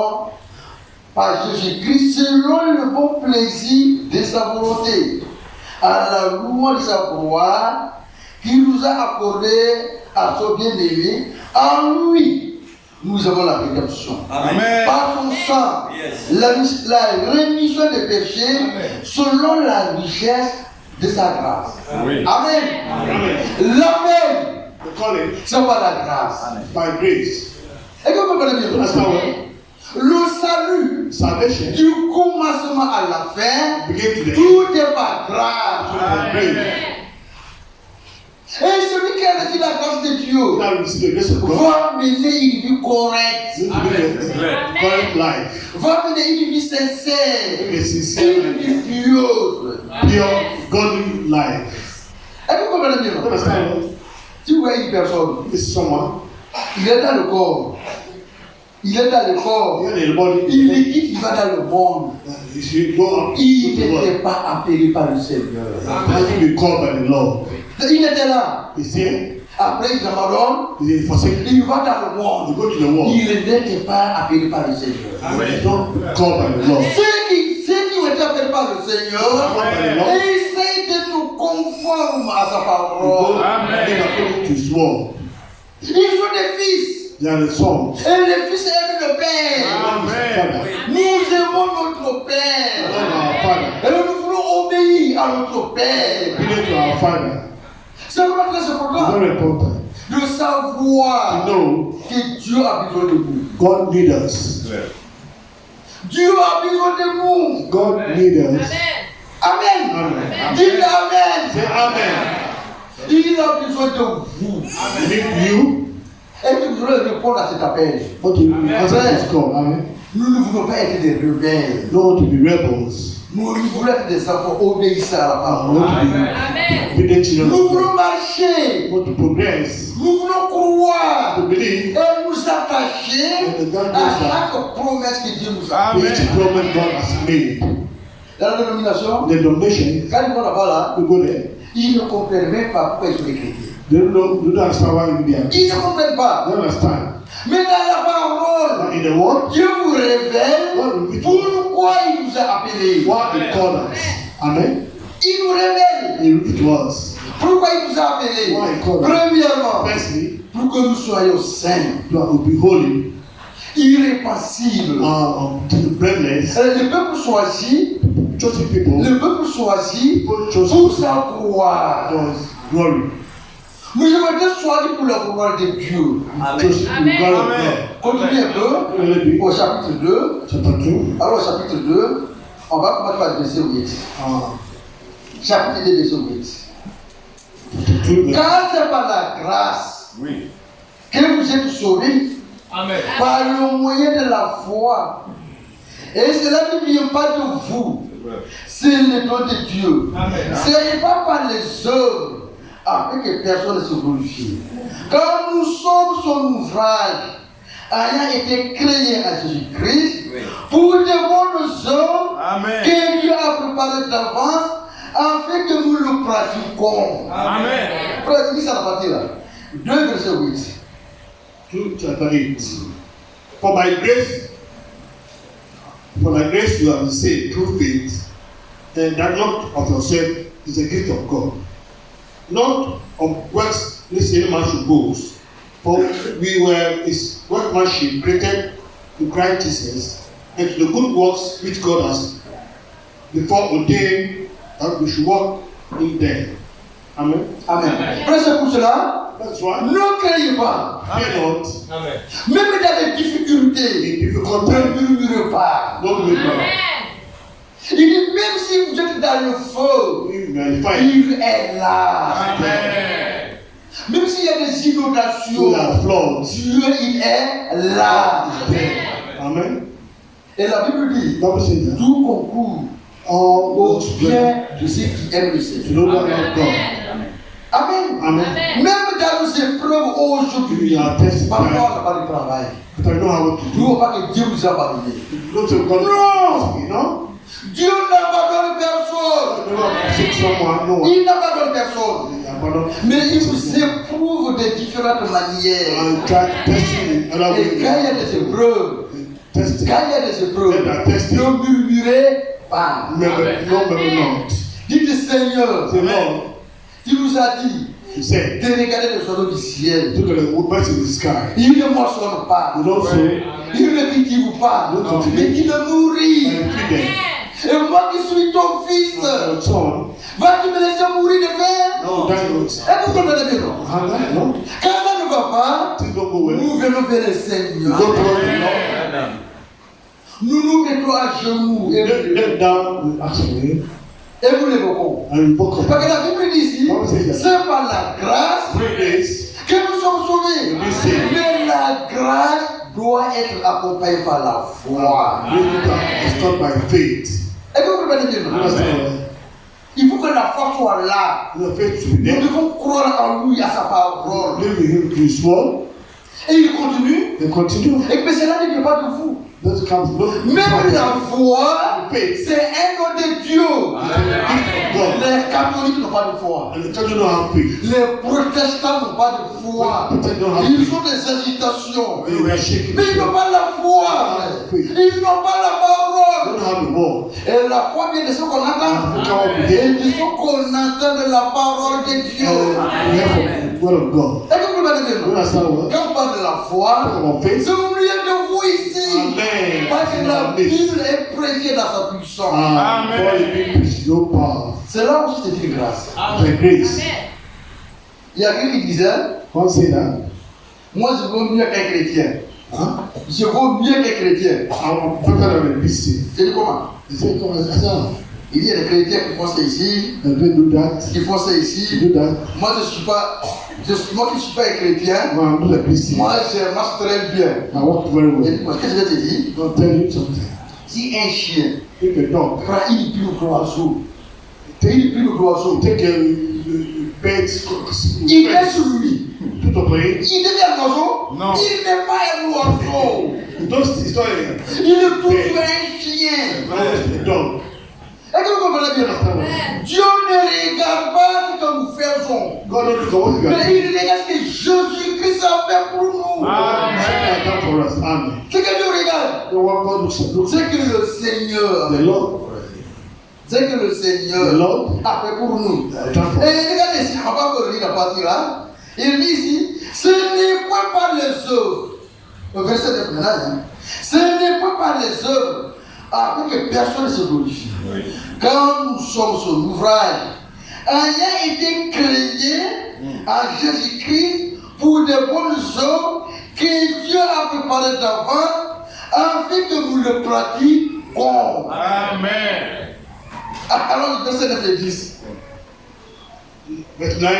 par Jésus-Christ selon le bon plaisir de sa volonté, à la louange de sa gloire qu'il nous a accordé à son bien-aimé. En lui, nous avons la rédemption. Amen. Par son sang, la rémission des péchés selon la richesse de sa grâce. Oui. Amen. Amen. L'amen, The calling c'est par la grâce. by grace. Est-ce que vous comprenez bien? That's how Le salut, Salvation du commencement à la fin, begins to the end. tout est par grâce. Amen. Et celui qui a reçu la grâce de Dieu Now receive the grace of God. va mener une vie correcte, Need to live a correct life. va mener une vie sincère, Live a sincere une vie pieuse. pure, godly life. Est-ce que vous comprenez bien? You understand? Si vous voyez une personne, This is someone. il est dans le corps. Il est dans le corps. Here in the body. Il est dit qu'il va dans le monde. You should go out Il to the world. n'était pas appelé par le Seigneur. Has to be called by the Lord. Il était là. He's here. Après, il abandonne. He's forsaken. Il va dans le You monde. go to the world. Il n'était pas appelé par le Seigneur. He's not called by the Lord. Ceux qui ont été appelés par le Seigneur, essayent d'être conformes à sa parole. Live according to His word. Ils sont des fils. They are the sons. Et les fils aiment le Père. Father. Nous aimons notre I Père. love our Father. Et nous voulons obéir à notre Père. Obedient to our Father. C'est vraiment très It's important very important de savoir to know que Dieu a besoin de nous. God needs us. Dieu a besoin de nous. God needs us. Amen. Amen. Dites Amen. Say Amen. Il a besoin de vous. I need you. Et que vous allez répondre à cet appel. What to answer this call. Amen. Nous ne voulons pas être des rebelles. You don't want to be rebels. Nous voulons être des enfants obéissants à la You parole. want to be Amen. obedient children Nous of God. voulons marcher. You want to progress. Nous voulons croire. To believe Et nous attacher à chaque promesse que Dieu nous a each faite. promise God has made. Dans la dénomination, The denomination, quand ils vont là-bas, là, you go there. ils ne comprennent même pas pourquoi ils sont des chrétiens. They don't understand why you be Ils ne comprennent pas. They don't understand. Mais dans la parole, But in the word, Dieu vous révèle pourquoi il nous a appelés. what He called us. Amen. Il nous révèle He revealed to us. pourquoi il nous a appelés. Why he called us. Premièrement, Firstly, pour que nous soyons saints, to be holy, irrépressibles. blameless, Le peuple choisi, chosen people, le peuple choisi people chosen pour sa gloire. for His glory. Nous avons été choisis pour la gloire de Dieu. Chosen to Amen. the glory of Continuez un peu God. Philippians au chapitre 2. chapter 2. Alors, au chapitre 2, on va commencer par le verset 8. Chapitre 2, verset 8. Chapter 2. Car c'est par la grâce Oui. que vous êtes sauvés Amen. par le moyen de la foi. Et cela ne vient pas de vous, c'est le don de Dieu. Amen. Ce n'est pas par les œuvres, afin que personne ne se glorifie. Car nous sommes son ouvrage, ayant été créés à Jésus-Christ, pour de bonnes œuvres Amen. que Dieu a préparées d'avance, afin que nous le pratiquions. Amen. Frère, dis ça la partie là. 2 verset 8. 2 chapter 8. For by grace you have been saved through faith, and that not of yourself is a gift of God. Not of works, lest any man should boast. For we were His workmanship, created to Christ Jesus, and to the good works which God has before ordained that we should walk in them. Amen. Amen. Frère, c'est pour cela, That's why. ne craignez pas. Fear not. Amen. Même dans les difficultés, In difficult ne times, murmurez pas. don't make Amen. Il dit, même si vous êtes dans le feu, You are fine. il est là. Amen. Même s'il y a des You inondations, are flawed. Dieu, il est là. Amen. Et la Bible dit, Bible says that tout concourt all au works bien de ceux qui aiment le to Seigneur. know that of God. Amen. Amen. Même dans nos épreuves aujourd'hui, You are tested. parfois on But n'a pas de travail. I know how to Nous, do. on pas que Dieu nous a abandonnés. Don't say God. No. You know? Dieu n'abandonne personne. You know, sick someone, no one. Il n'abandonne personne. Mais il vous éprouve de différentes manières. And try testing in other Et quand il y a ways. des épreuves, Testing. quand il y a des épreuves, Let that testing. ne murmurez pas. Remember, no, remember not. Dites Seigneur, Say, Lord, tu nous as dit you said, de regarder les oiseaux du ciel. look at the birds in the sky. Il ne moissonne pas. You don't sow, Il ne cultive pas. Mais il le nourrit. and feed them. Et moi qui suis ton fils, Your son, vas-tu me laisser mourir de faim? no, that not. Est-ce que vous comprenez bien? Hunger, no? Quand ça ne va pas, Things don't go well. nous venons vers le You Seigneur. go towards the Lord. Nous nous mettons à genoux et Let down, we ask for him, nous l'évoquons. and we invoke him. Parce que la Bible dit ici, c'est par la grâce Through this, que nous sommes sauvés. we see. Mais la grâce doit être accompagnée par la foi. It's done by faith. Est-ce que vous comprenez bien? Understand? Il faut que la foi soit là. The faith to be Nous there. devons croire en lui, à sa parole. Live with him to his word. Et il continue. And continue. Et que cela ne vient pas de vous. That comes not Même la foi, faith. c'est un don de Dieu. God. Les catholiques n'ont pas de foi. And the church don't have faith. Les protestants n'ont pas de foi. Ils ont des agitations. We are shaking. Mais ils n'ont pas la foi. Ils n'ont pas la They don't parole. have the word. Et la foi vient de ce qu'on entend. Et de ce qu'on entend de la parole de Dieu. We have the word of God. Est-ce que vous comprenez You bien? understand what? Quand on parle de la Talk foi, about faith. c'est au milieu de vous ici. Amen. Parce que la Bible est prêchée dans sa puissance. And God is being preached no power. C'est là où je te dis grâce. The grace. Il y a quelqu'un qui disait, One say that. moi je vaux mieux qu'un chrétien. Huh? Je vaux mieux qu'un chrétien. I'm better than a BC. J'ai dit comment? He said, come on, I said, Il dit, il y a des chrétiens qui font ça ici, and they do that. qui font ça You ici. do that. Moi je suis pas, moi qui ne suis pas un chrétien, No, I'm not a BC. moi je marche très bien. I work very J'ai well. dit, moi, qu'est-ce que je vais te dire? I'll tell you something. Si un chien If a dog prend une plume d'oiseau, une plume d'oiseau, take a bed, il est sur lui. put up a Il devient un oiseau? Non. Il n'est pas un oiseau. It's not a Il est toujours un chien. a dog. Est-ce que vous comprenez bien? Dieu ne regarde pas ce que nous faisons, God don't look at what you got. mais il regarde ce que Jésus-Christ a fait pour nous. I done for us. Amen. Ce que Dieu regarde, The what God looks at. c'est que le Seigneur, The Lord. c'est que le The Seigneur Lord. a fait pour nous. I done for us. Et regardez ici, on va encore lire la partie là. Il dit ici, ce n'est point par les œuvres. Le verset 9 maintenant, hein. Ce n'est point par les œuvres afin que personne ne se glorifie. Quand nous sommes sur l'ouvrage, ayant été créés en Jésus-Christ pour de bonnes œuvres que Dieu a préparées d'avant, afin que nous le pratiquions. Amen. Alors, le verset 9 et 10. Verse 9.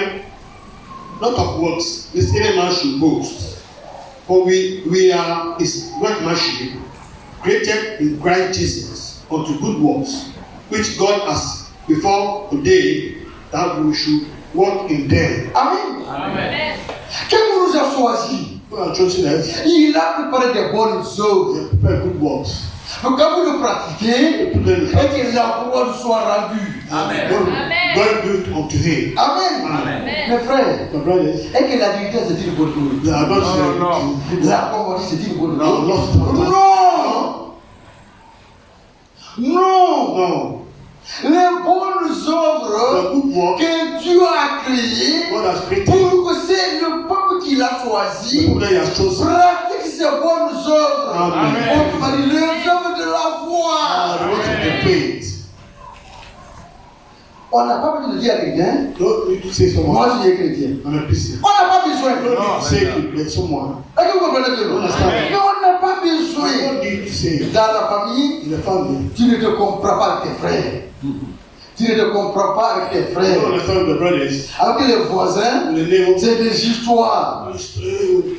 Not of works, lest any man should boast. For we are his workmanship, created in Christ Jesus unto good works, which God has before ordained that we should walk in them. Amen. Amen. Qui nous a choisis? God has chosen us Il a préparé des bonnes œuvres. to prepare good works. Donc quand vous le pratiquez, To them et que la gloire soit rendue. Amen. God built unto him. Amen. Amen. Mes frères, My brothers, et que la dignité c'est une bonne chose. they are not No, La pauvreté c'est une bonne No, chose. lost. Non. Non. No. Les bonnes The œuvres good work que Dieu a créées God has created, pour que c'est le peuple qu'il a the choisi people that he has chosen, pratique ces bonnes œuvres. Amen. Autrement dit, les œuvres de la foi. are the works of the faith. On n'a pas besoin de dire à quelqu'un, Don't need to say someone, moi je suis chrétien. I'm a Christian. On n'a pas besoin. Don't need to say to someone. Est-ce que vous comprenez bien? Understand. Mais on n'a pas I besoin. don't need to say Dans la famille, in the family. tu ne te comprends pas avec tes frères. Tu ne te comprends pas avec tes I don't frères. understand the brothers. Avec les voisins, The neighbors c'est des histoires.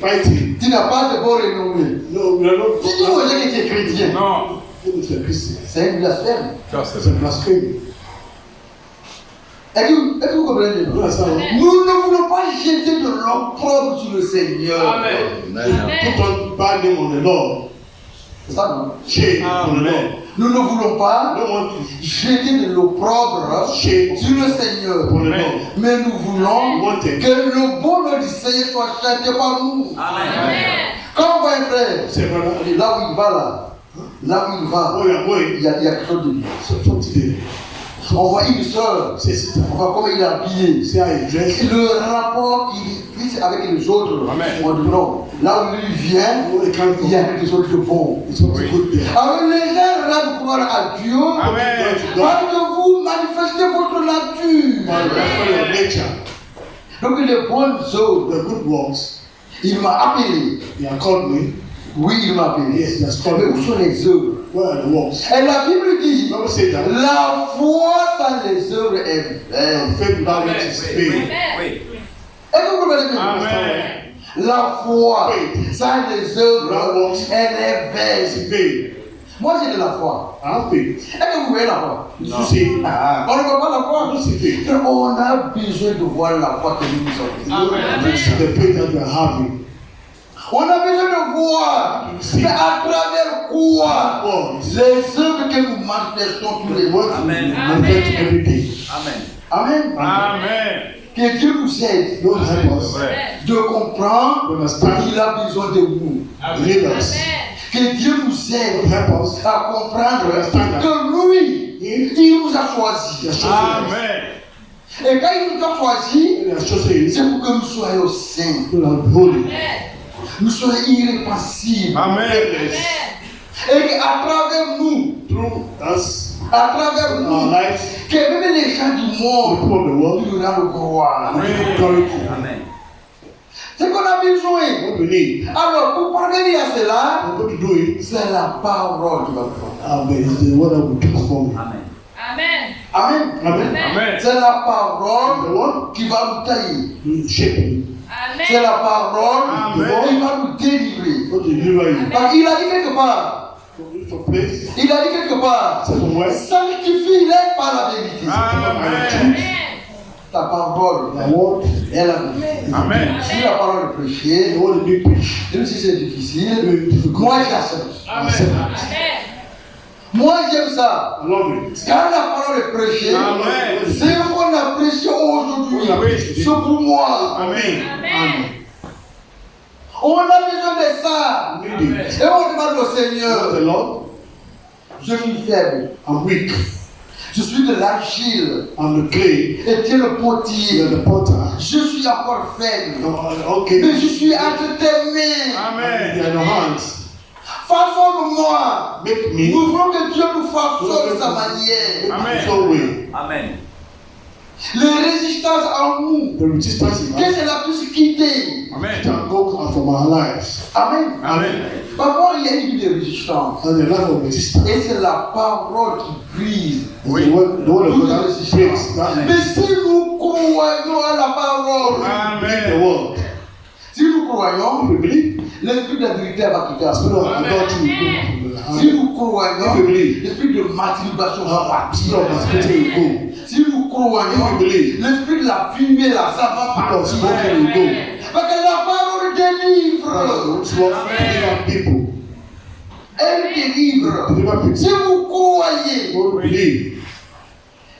fighting. Tu n'as pas de bon renommée. No, we are not. Tu dis aux gens que tu es chrétien. Non. It's a Christian. C'est un blasphème. Ça, It's c'est a blasphemy. Est-ce que vous comprenez You bien? understand? Nous ne voulons pas jeter de l'opprobre sur le Seigneur. Amen. Put on bad name on the Lord. C'est ça, non? Shame on the Lord. Nous ne voulons I pas don't want to jeter de l'opprobre shame sur le Seigneur. on the Lord. Mais nous voulons One thing. que le bonheur du Seigneur soit chanté par nous. Amen. Quand on voit un frère, Say, brother, on dit là où il va là où il va, where you are going, il y a quelque chose de bien. something there. On voit une soeur, Say, sit on down. voit comment il est habillé. See how he dress. Le rapport qu'il vit avec les autres, Amen. on dit non, là où lui vient, Where he come il y a from. quelque chose de bon. It's something good there. Alors les gens rendent gloire à Dieu Amen. parce que vous manifestez votre nature. That's for your nature. Donc les bonnes œuvres, The good works. il m'a appelé. He has called me. Oui, il m'a appelé. Yes, he has called Mais où me. sont les œuvres? Where are the works? Et la Bible dit, Bible says that la foi sans les œuvres est vaine. faith without works is vain. Amen. Est-ce que vous comprenez bien? Amen. La foi Faith. sans les œuvres, elle est vaine. It's vain. Moi j'ai de la foi. I have faith. Est-ce que vous voyez la foi? You see, Ah, on ne voit pas la I foi. don't see faith. Mais on a besoin de voir la foi que nous avons. This is the faith that we are having. On a besoin de voir. Mais à travers quoi? God, Les œuvres que nous manifestons tous les the jours. works we Amen. manifest every day. Amen. Amen. Que Dieu nous aide Lord help us de comprendre to understand qu'il a besoin de nous. the leaders. Que Dieu nous Lord aide help us. à comprendre que lui, il nous a He choisis. has chosen us. Amen. Et quand il nous a choisis, He has chosen us c'est pour que nous soyons saints, to be holy. nous soyons irrépressibles. Amen. Et qu'à travers nous, Through us, à travers our nous, lives, que même les gens du the monde people of the world, nous rendent gloire. we give authority. C'est qu'on a besoin. What we need, Alors, pour parvenir à cela, we're going to do it. c'est la parole qui va le faire. But it's the word that will transform. Amen. Amen. Amen. Amen. C'est la The parole word qui va nous tailler. will shape you. C'est Amen. la parole Amen. qui va nous délivrer. What will deliver you. Parce qu'il a dit quelque part, From place, il a dit quelque part, somewhere, sanctifie-les par la vérité. Amen. Ta parole the word, est la vérité. Amen. Si la parole est prêchée, the word is being preached. même si c'est difficile, Very difficult. moi j'accepte. Accept it. Amen. Moi j'aime ça. I love it. Quand la parole est prêchée, Amen. c'est ce qu'on a prêché aujourd'hui. Oui. C'est pour moi. Amen. Amen. On a besoin de ça. We need it. Et on demande au Lord, Seigneur, the Lord, je suis faible. I'm weak. Je suis de l'argile. I'm the clay. Et tu es le You're potier. the potter. Je suis encore faible. Okay. Mais je suis entre tes mains. Amen. They are in your hands. Façonne-moi. Make me Nous voulons que Dieu nous façonne de sa manière. Amen. your way. Les résistances en nous, The resistance in que us cela puisse quitter. Amen. can go out from our lives. Amen. Amen. Parfois, il y a une vie de résistance. And the life of resistance. Et c'est la parole qui brise. Oui. The word of toute God that résistance. breaks that. Mais si nous croyons à la parole, Believe the Amen. word. si nous croyons, If we believe, l'esprit d'adultère va quitter la the spirit of parole. adultery will go from the Si heart. nous croyons, If we believe, l'esprit de masturbation va the partir. spirit of masturbation will go. Si nous croyons, l'esprit de la fumée, là, ça va The spirit of partir. smoking will go. Parce que la parole délivre. So deliver people. Elle délivre. Deliver people. Si vous croyez, What we believe.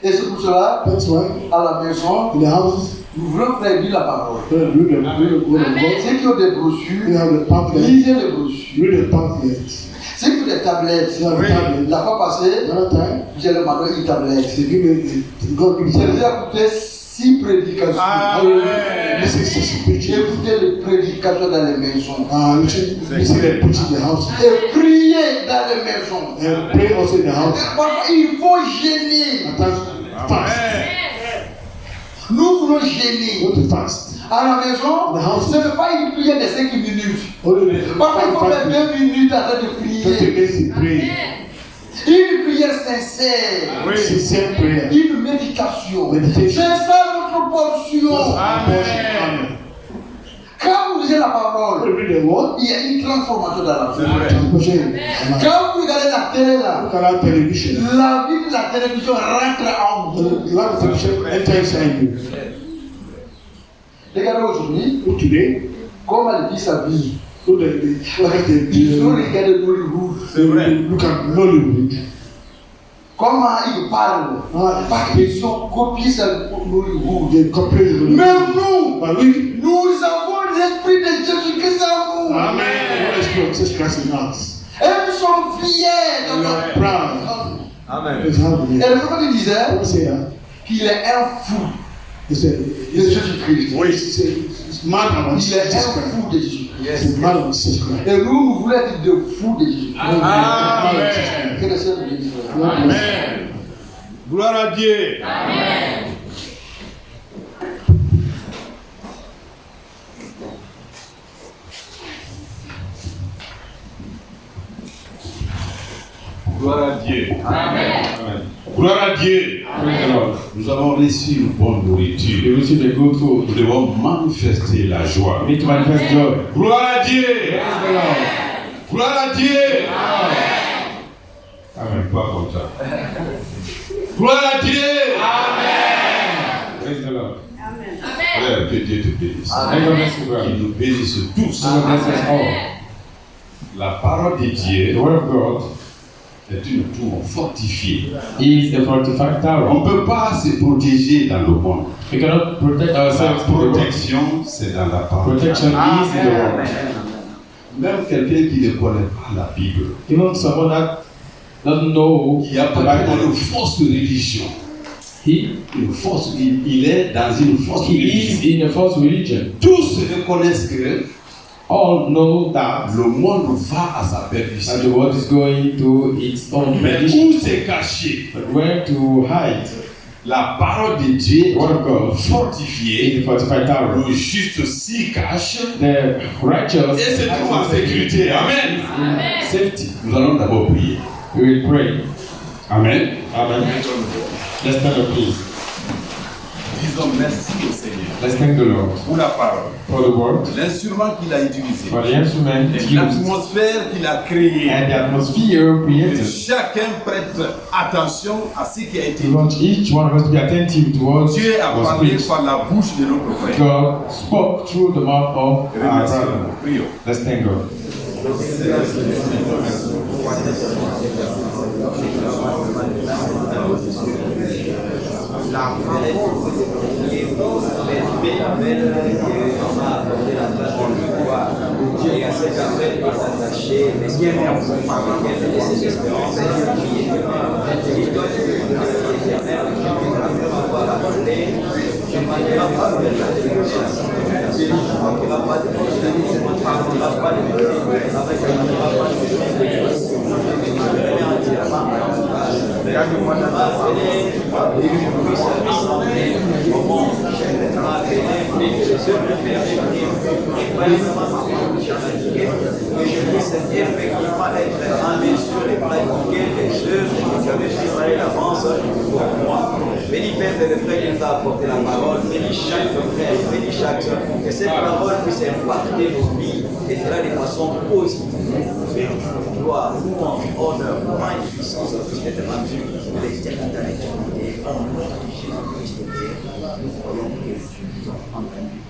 et c'est pour cela, That's why à la maison, in the houses, nous voulons faire lire la parole. we read the word of God. Ceux qui ont des We brochures, have the pamphlet. lisez les brochures. Read the pamphlets. Ceux qui ont des tablettes, We have the Oui. tablet. la fois passée, Another time, j'ai demandé une tablette. they give me God gives J'ai me. déjà écouté 6 prédications. Amen. This is J'ai preaching. écouté les prédications dans les maisons. Listen to preaching in the house. Et prier dans les maisons. And pray also in the house. Parfois, il faut gêner. At times, fast. Nous voulons Go gêner. to fast. À la maison, ce n'est pas une prière de 5 minutes. Only Parfois, il faut faire 5 2 minutes en train de 30 prier. minutes to pray. Une prière sincère. Oui. Sincere prayer. Une méditation. Meditation. C'est ça notre portion. Amen. Quand vous lisez la When parole, you read the word, il y a une transformation dans la C'est vie. vrai. transformation. Quand vous regardez la télé là, Look at our television. la vie de la télévision rentre en vous. A lot of television enter inside you. Regardez aujourd'hui Look today, comment elle vit sa vie. look at Ils ont regardé Hollywood. C'est vrai. look at Nollywood. Comment ils parlent. Ah, Parce qu'ils ont copié ça Hollywood. they copy Nollywood. Mais nous, But we, nous avons l'esprit de Jésus-Christ en nous. Amen. What is God? Jesus Christ in us. Et nous sommes fiers de We notre are proud. Amen. Let's have Et it. le prophète disait Don't say that. qu'il est un fou He said, de Jésus-Christ. it's mad about Il est Jesus un Christ. fou de Jésus-Christ. It's mad about Jesus Christ. Et nous voulons être de fous de Jésus-Christ. Amen. Que le Seigneur nous bénisse. Amen. Gloire à Dieu. Amen. Dieu. Amen. Amen. Gloire à Dieu. Praise the Lord. Nous avons reçu une bonne nourriture. We receive a good food. Nous devons manifester la joie. We need to manifest joy. Gloire à Dieu. Praise the Lord. Gloire à Dieu. Amen. Pas comme ça. Gloire à Dieu. Praise the Lord. Amen. Frère, que Dieu te bénisse. May God bless you, brother. Qu'il nous bénisse tous. God bless us all. La parole de Dieu The word of God est une tour fortifiée. is a fortified On tower. ne peut pas se protéger dans le monde. We cannot protect La ourselves from the world. protection, c'est dans la parole. Protection is in the world. Même quelqu'un qui ne connaît pas la Bible, Even someone that doesn't know il n'y a the pas Bible, une fausse religion. he Il est dans une fausse is religion. in a false religion. Tous reconnaissent que All know that le monde va à sa perdition. the world is going to its own Mais perdition. où se cacher? But where to hide? La parole de Dieu, The word of God fortifiée, is a fortified tower. le juste s'y cache The righteous et se trouve en sécurité. Amen. in safety. Nous allons d'abord prier. We will pray. Amen. Amen. Let's stand up, please. Disons merci au Seigneur Let's thank the Lord pour la parole, for the word, l'instrument qu'il a utilisé, for the instrument et used, l'atmosphère qu'il a créée. and the atmosphere Que created. chacun prête attention à ce qui a été We dit. want each one of us to be attentive to what Dieu a was parlé preached. par la bouche de nos prophètes. God spoke through the mouth of our brother. Remercions. Prions. Let's thank God. Et à cet appel est attaché l'espérance, laquelle est cette espérance qui doit être l'éternel, après m'avoir appelé, je ne manquerai pas de la délivrance. Je ne manquerai pas de la délivrance, je ne parlerai pas de la délivrance, avec un manquera pas de la délivrance. Garde-moi dans ta famille, et je puisse rassembler au monde, ma bénéfique, je suis le Père et je puisse effectivement être en mesure de pratiquer les œuvres que j'avais préparées d'avance pour moi. Bénis Père et le frère qui nous a apporté la parole, bénis chaque frère, bénis chaque soeur, que cette parole puisse impacter nos vies et cela de façon positive. Gloire, louange, honneur, magnificence puisse être rendue de l'éternité à l'éternité. Au nom de Jésus-Christ, nous croyons que tu nous as entendus.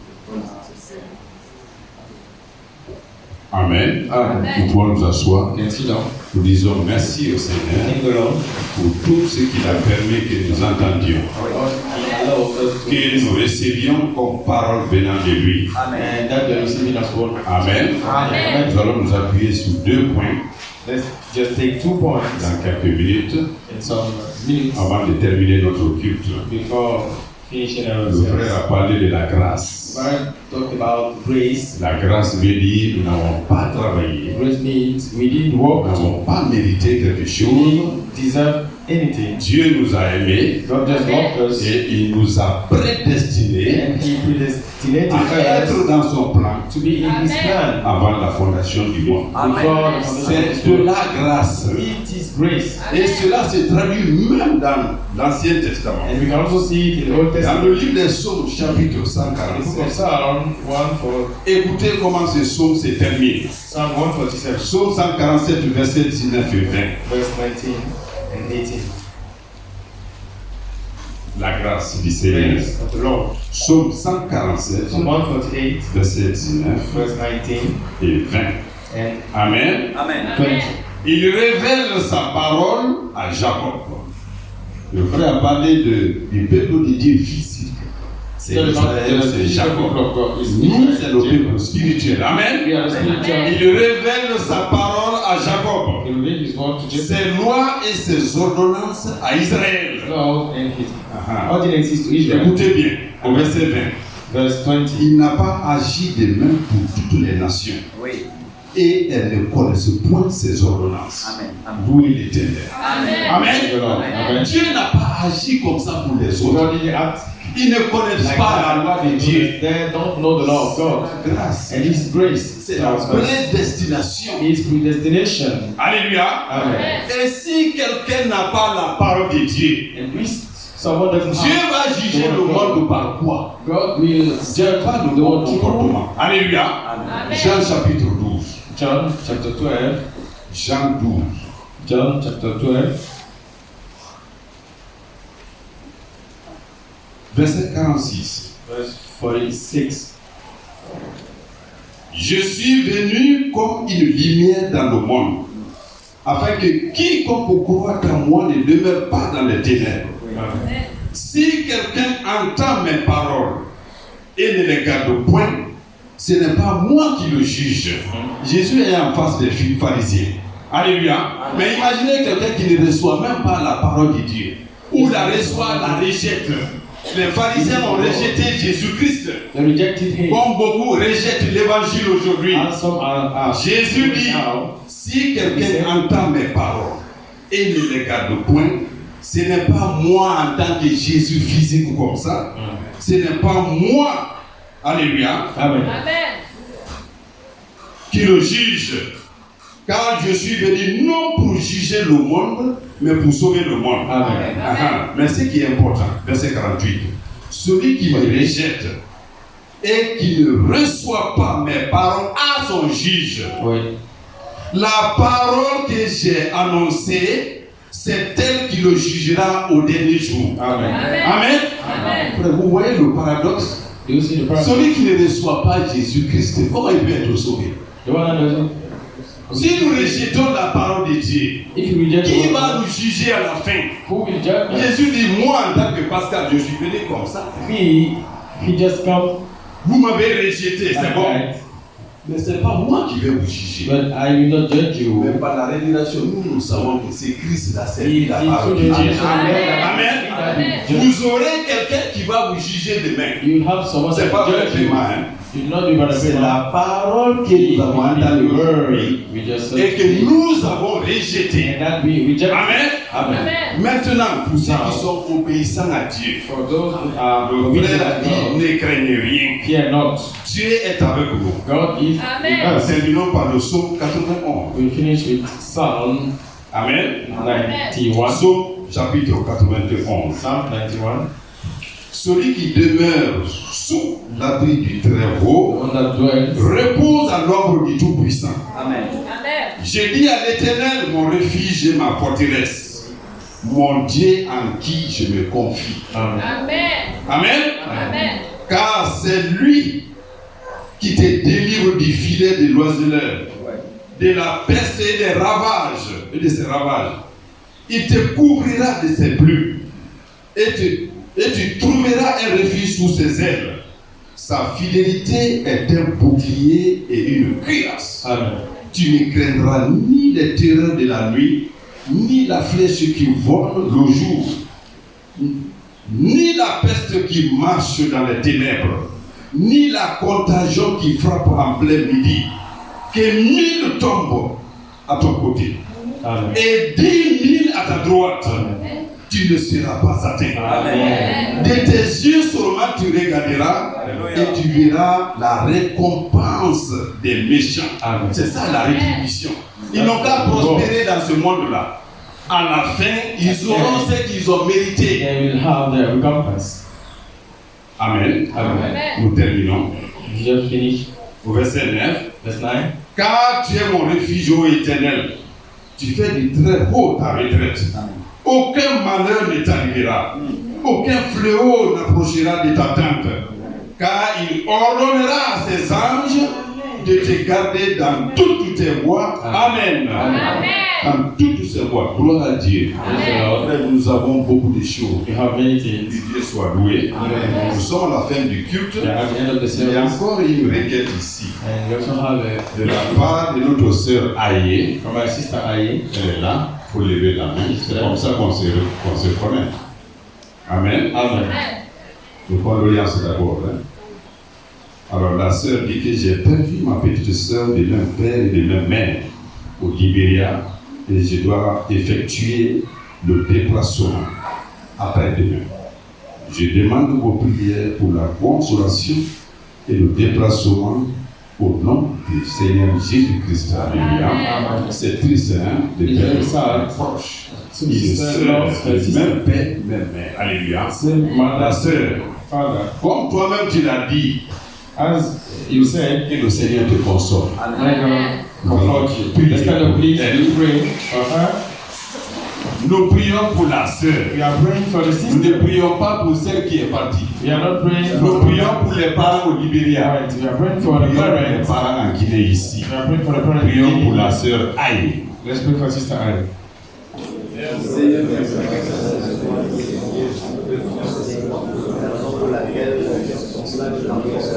Amen. Amen. Nous pouvons nous asseoir. Can sit down. Nous disons merci au Seigneur Thank the Lord. pour tout ce qu'il a permis que nous entendions, Lord, He allows us to que nous recevions comme parole venant de lui. and that we are receiving as well. Amen. Amen. Nous allons nous appuyer sur 2 points Let's just take 2 points dans quelques minutes in some minutes avant de terminer notre culte. before finishing our Le frère service. a parlé de la grâce. Brian talked about grace. La grâce veut dire nous n'avons pas travaillé, Grace means we didn't nous work, n'avons pas mérité quelque we chose. didn't deserve anything. Dieu nous a aimés God just loved us et il nous a prédestinés and He predestinated à us être dans son plan to be in His plan avant la fondation du monde. before the foundation of C'est the de world. la grâce. It is grace. Et cela se traduit même dans l'Ancien Testament. And we can also see it in the Old Dans Testament. le livre des Psaumes, chapitre The book of 147, Psalm 1 écoutez comment ce psaume se termine. Psalm 147, Psaume 147, verset 19 et 20. verse 19 and 18. La grâce du Seigneur. Praise of the Lord. Psaume 147, Psalm 148, verset 19 verse 19 et 20. and Amen. Amen. 20. Il révèle sa parole à Jacob. Le frère a parlé du peuple de Dieu physique. C'est So the Israël, c'est people Jacob. of God is Nous, c'est le Jacob. peuple spirituel. Amen. We are the spiritual. Il révèle sa parole à Jacob. He revealed His word to Jacob, Ses lois et ses ordonnances à Israël. laws and His Ah, ordinances to Israel. écoutez bien, au verset 20. Verse 20. Il n'a pas agi de même pour toutes les nations. Oui. Et elles ne connaissent point ses ordonnances. Amen. Amen. D'où il était. Amen. Amen. Praise the Lord. Amen. Dieu n'a pas agi comme ça pour les autres. God didn't act Ils ne connaissent Like pas that, la loi de those Dieu. that don't know the law of God. La grâce, And His grace. c'est la prédestination. His predestination. Alléluia. Amen. Et si quelqu'un n'a pas la parole de Dieu, And if someone doesn't Dieu have va juger the le word of God, monde par quoi? God will judge Pas le the bon world through comportement. Alléluia. Amen. Jean chapitre 12. John chapter 12. Jean 12. John chapter 12. Verset 46. Verse 46. Je suis venu comme une lumière dans le monde, afin que quiconque croit en moi ne demeure pas dans les ténèbres. Amen. Si quelqu'un entend mes paroles et ne les garde point, ce n'est pas moi qui le juge. Jésus est en face des pharisiens. Alléluia. Mais imaginez quelqu'un qui ne reçoit même pas la parole de Dieu, ou la reçoit, la rejette. Les pharisiens ont rejeté Jésus-Christ, They rejected Him. comme beaucoup rejettent l'évangile aujourd'hui. And some are Jésus dit, now. si quelqu'un entend mes paroles et ne les garde point, ce n'est pas moi en tant que Jésus physique ou comme ça. Ce n'est pas moi, alléluia, Amen. Amen. qui le juge. Car je suis venu non pour juger le monde, mais pour sauver le monde. Amen. Mais ce qui est important, verset 48, celui qui me rejette et qui ne reçoit pas mes paroles à son juge. Oui. La parole que j'ai annoncée, c'est elle qui le jugera au dernier jour. Amen. Amen. Amen. Vous voyez le paradoxe? Do you see the problem? Celui qui ne reçoit pas Jésus-Christ, comment il peut être sauvé? The one that doesn't. Si nous rejetons la parole de Dieu, If you reject the qui word of va God, nous juger à la fin? who will judge us? Jésus dit, moi en tant que Pascal, je suis venu comme ça. He just come Vous m'avez rejeté, c'est like bon. that, Mais ce n'est pas moi qui vais vous juger. but I will not judge you. Mais par la révélation, nous savons que c'est Christ la He servi la parole de is Dieu. Amen. Vous aurez quelqu'un qui va vous juger demain. You have someone C'est that pas will judge you. vraiment, hein. You do not do by the C'est paper. la parole que nous avons entendue aujourd'hui We just et que nous avons rejetée. and that we reject. Amen. Amen. Amen. Maintenant, pour ceux qui sont obéissants à Dieu, For those who are le obedient frère a to dit, God, ne craignez rien. fear not. Dieu est avec vous. God is Amen. with us. Terminons par le psaume 91. We finish with Psalm Amen. 91. Psaume chapitre 91. Psalm 91. Celui qui demeure sous l'abri du Très-Haut The one that dwells. repose à l'ombre du Tout-Puissant. Amen. Amen. J'ai dit à l'Éternel, mon refuge et ma forteresse, mon Dieu en qui je me confie. Amen. Amen. Amen. Amen. Car c'est lui qui te délivre du filet de l'oiseleur, de la peste et des ravages, et de ses ravages. Il te couvrira de ses plumes et tu trouveras un refuge sous ses ailes. Sa fidélité est un bouclier et une cuirasse. Amen. Tu ne craindras ni les terreurs de la nuit, ni la flèche qui vole le jour, ni la peste qui marche dans les ténèbres, ni la contagion qui frappe en plein midi. Que 1000 tombent à ton côté Amen. et 10 000 à ta droite, Amen. tu ne seras pas atteint. Amen. De tes yeux seulement tu regarderas et tu verras la récompense des méchants. Amen. C'est ça la rétribution. Ils n'ont qu'à prospérer dans ce monde-là. À la fin, ils auront ce qu'ils ont mérité. They will have their recompense. Amen. Amen. Nous terminons We just finish au verset 9. verse 9. Car tu es mon refuge, ô Éternel. Tu fais du très haut ta retraite. Aucun malheur ne t'arrivera. Aucun fléau n'approchera de ta tente. Car il ordonnera à ses anges de te garder dans toutes tes voies. Amen. Amen. Dans toutes ses voies. Gloire à Dieu. Praise the Lord. Frère, nous avons beaucoup de choses. We have many Que things. Dieu soit loué. Amen. Nous sommes à la fin du culte. We are at the end of the Il y a service. encore une requête ici. And we also have De la part de notre sœur Aïe. from our sister Aye. Elle est là. Il faut lever la main. C'est comme ça qu'on se connaît. Amen. Amen. Nous prenons l'alliance d'abord. Hein. Alors la sœur dit que j'ai perdu ma petite sœur de même père et de même mère au Libéria et je dois effectuer le déplacement après-demain. Je demande vos prières pour la consolation et le déplacement au nom du Seigneur Jésus-Christ. Alléluia. C'est triste, hein, de perdre ça proche. Une sœur, même père, même mère. Alléluia. La sœur, comme toi-même tu l'as dit, As you said, que le Seigneur te console. Amen. Priez Let's kind of pour please elle. pray for her. Nous prions pour la sœur. We are praying for the Nous sister. ne prions pas pour celle qui est partie. We are not praying Nous for prions pour les parents au Libéria. Right. We are praying for Nous the prions pour les parents. parents en Guinée ici. We are praying for the parents. Prions pour la sœur Aïe. Let's pray for Sister Anne. pour laquelle le responsable de l'enfance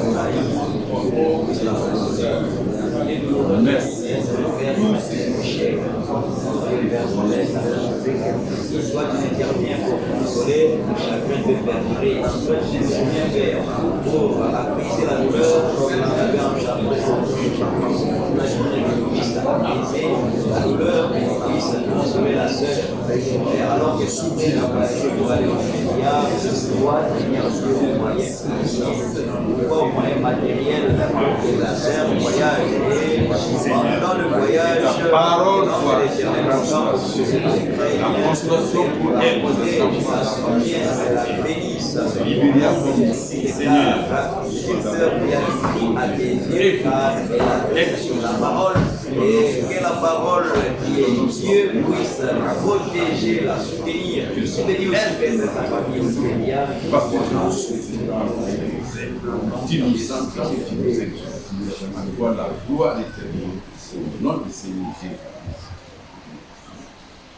soit tu interviens pour consoler chacun de perdre, soit tu interviens pour apaiser la douleur, comme on avait en charge la douleur, pour puisse consoler la sœur, alors que si tu n'as pas été pour aller au médias, soit il y a un moyen matériel de la sœur, le voyage, et dans le voyage, la parole soit la consolation pour elle, la bénisse, Seigneur, la parole, et que la parole qui est Dieu puisse protéger, la soutenir, soutenir aussi sa famille, Tu nous sens, tu nous exauces. Voir la gloire éternelle au nom du Seigneur Jésus.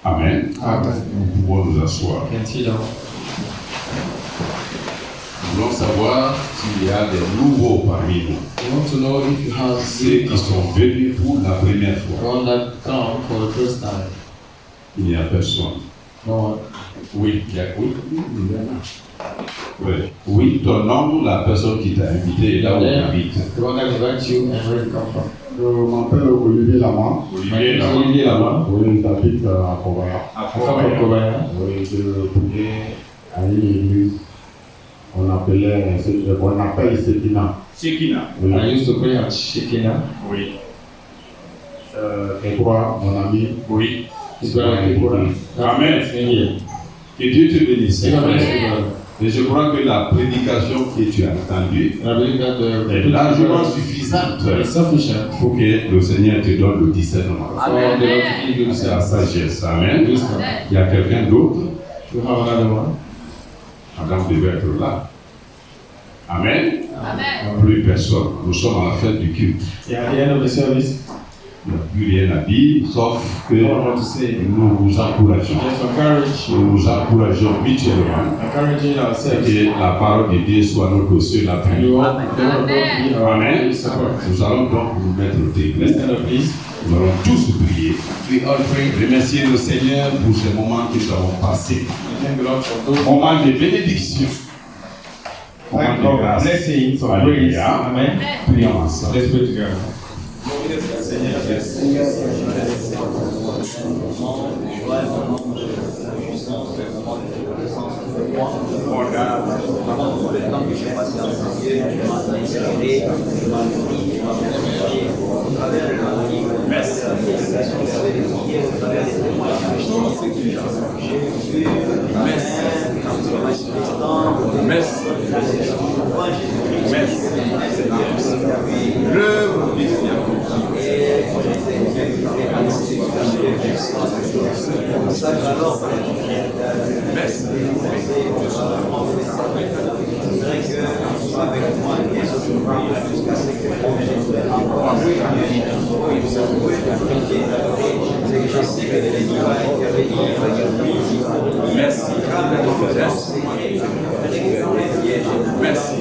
Amen. Nous pouvons nous asseoir. Continue. Nous voulons savoir s'il y a des nouveaux parmi nous. We want to know if you have Ceux qui sont venus pour la première fois. one that come for the first time. Il n'y a personne. No one. Oui, il y a oui. Oui. Oui, ton nom, la personne qui t'a invité, là où tu habites. The one that invite you and where you come from. Je m'appelle Olivier Lama. Olivier, là. Olivier Lama. Oui, j'habite à Kobaya. À I come from Kobaya. Oui, je priais à une église. On appelle Sekina. Shekina. Oui. I used to pray at Shekina. Oui. Et toi, mon ami, Oui. His brother Kibura. Amen. Here. Que Dieu te bénisse. God bless you, brother. Et je crois que la prédication que tu as entendue And I believe that est largement suffisante is sufficient pour que le Seigneur te donne le discernement. for the Lord to give you C'est la the sagesse. Amen. wisdom. Il y a quelqu'un d'autre. You have another one. Madame devait être là. Amen. Amen. Plus personne. Nous sommes à la fin du culte. Yeah, at the end of the service, Il n'y a plus rien à dire, sauf que I want to say, nous vous encourageons. just encourage Nous you, nous encourageons mutuellement. encouraging ourselves. Et que la parole de Dieu soit notre seul And appui. you want the Lord to be our Amen. support. Nous allons donc nous mettre au Let's témoin. stand up, please. Nous allons tous prier. We all pray. Remercier le Seigneur pour ces moments que nous avons passés. Thank the Lord for those Moments de bénédiction. Moments de grâce. blessings of grace. Alléluia. Amen. Prions ensemble. Let's pray together. le temps que j'ai passé en Dieu, tu m'as inspiré, tu m'as nourri, tu m'as fortifié au travers de ma vie, au travers de la prédication, au travers des prières, au travers des témoignages. J'ai vu ta main se manifestant, devant Jésus-Christ. L'œuvre du Seigneur. Et c'est pour ça qu'alors, Merci. je voudrais que tu sois avec moi et jusqu'à ce que encore je sais que l'ennemi va intervenir, va dire oui, Merci. Merci.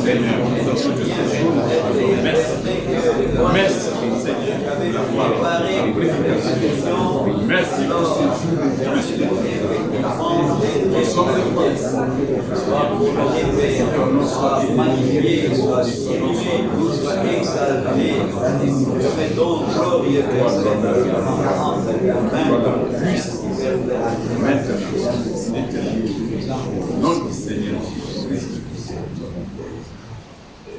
Seigneur. Merci, Seigneur. Merci. Magnifié soit exalté, je fais donc glorieux Père Seigneur. Nom du Seigneur Jésus-Christ.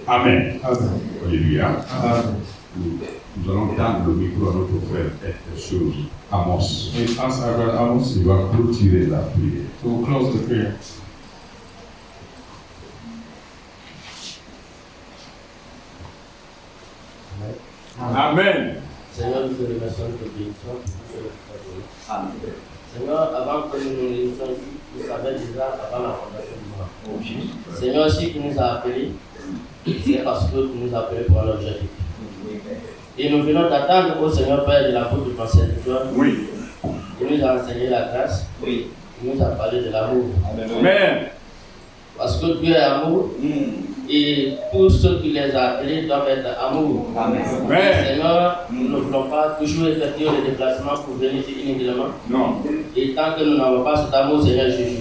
Amen. Alléluia. Nous allons tendre le micro à notre frère sur Amos. We ask our brother Amos Il va clôturer la prière. to close the prayer. Amen. Seigneur, nous te remercions de te bénissons pour tout ce que tu as donné. Seigneur, avant que nous nous réunissions ici, tu savais déjà avant la fondation du monde. Seigneur, si tu nous as appelés, c'est parce que tu nous as appelés pour un objectif. Et nous venons t'attendre au Seigneur Père de la faute de ton serviteur. Oui. Il nous a enseigné la grâce. Oui. Il nous a parlé de l'amour. Amen. Parce que Dieu est amour. Et tous ceux qui les a appelés doivent être amour. Amen. Seigneur, nous ne voulons pas toujours effectuer le déplacement pour venir ici inutilement. Non. Et tant que nous n'avons pas cet amour, Seigneur Jésus.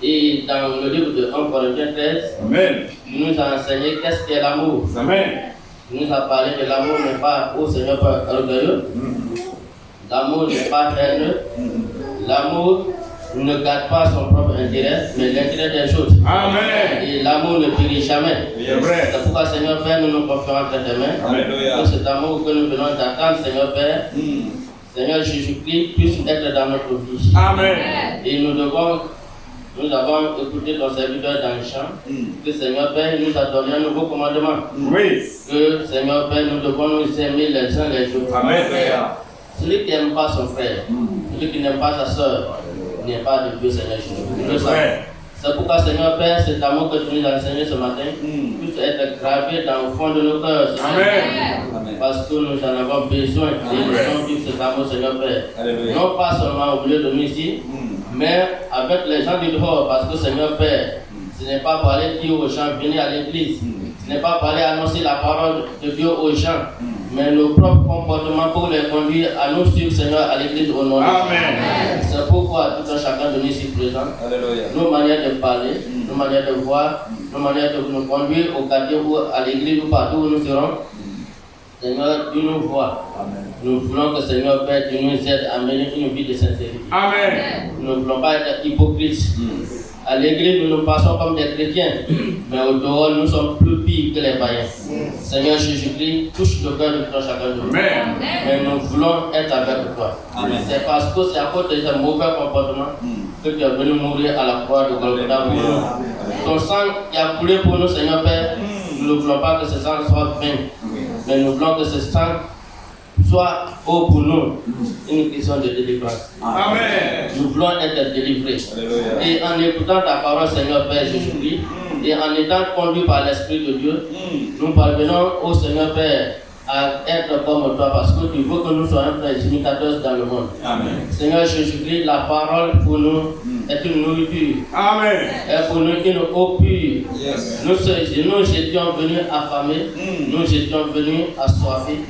Et dans le livre de 1 Corinthiens 13, Amen. il nous a enseigné qu'est-ce qu'est l'amour. Amen. Il nous a parlé de l'amour n'est pas au Seigneur pas orgueilleux. L'amour n'est pas haineux. L'amour ne garde pas son propre intérêt, mais l'intérêt des autres. Amen. Et l'amour ne périt jamais. C'est vrai. C'est pourquoi, Seigneur Père, nous nous confions entre tes mains. Alléluia. Que cet amour que nous venons d'attendre, Seigneur Père, Seigneur Jésus-Christ, puisse être dans notre vie. Amen. Et nous avons écouté ton serviteur dans le chant, que Seigneur Père nous a donné un nouveau commandement. Oui. Que Seigneur Père, nous devons nous aimer les uns les autres. Amen. Celui qui n'aime pas son frère, celui qui n'aime pas sa soeur, n'est pas de Dieu, Seigneur Jésus. C'est pourquoi, Seigneur Père, cet amour que tu nous as enseigné ce matin puisse être gravé dans le fond de nos cœurs, Seigneur. Amen. Parce que nous en avons besoin et nous devons vivre cet amour, Seigneur Père. Non pas seulement au milieu de nous ici, mais avec les gens du dehors, parce que, Seigneur Père, ce n'est pas pour aller dire aux gens, venez à l'église. Ce n'est pas pour aller annoncer la parole de Dieu aux gens, mais nos propres comportements pour les conduire à nous suivre, Seigneur, à l'église au nom de Jésus. Amen. C'est pourquoi tout un chacun de nous ici présent, nos manières de parler, nos manières de voir, nos manières de nous conduire au quartier ou à l'église ou partout où nous serons, Seigneur, tu nous vois. Nous voulons que, Seigneur Père, tu nous aides à mener une vie de sincérité. Amen. Nous ne voulons pas être hypocrites. À l'église, nous nous passons comme des chrétiens, mais au dehors, nous sommes plus pires que les païens. Seigneur Jésus-Christ, touche le cœur de tout chacun de nous. Amen. Mais nous voulons être avec toi. C'est parce que c'est à cause de ce mauvais comportement que tu es venu mourir à la croix de Golgotha pour nous. Ton sang qui a coulé pour nous, Seigneur Père, nous ne voulons pas que ce sang soit vain, mais nous voulons que ce sang soit pour nous une question de délivrance. Amen. Nous voulons être délivrés. Et en écoutant ta parole, Seigneur Père Jésus-Christ, et en étant conduits par l'Esprit de Dieu, nous parvenons au Seigneur Père à être comme toi, parce que tu veux que nous soyons des imitateurs dans le monde. Amen. Seigneur Jésus-Christ, la parole pour nous est une nourriture, Amen. est pour nous une eau pure. Nous étions venus affamés, nous étions venus assoiffés,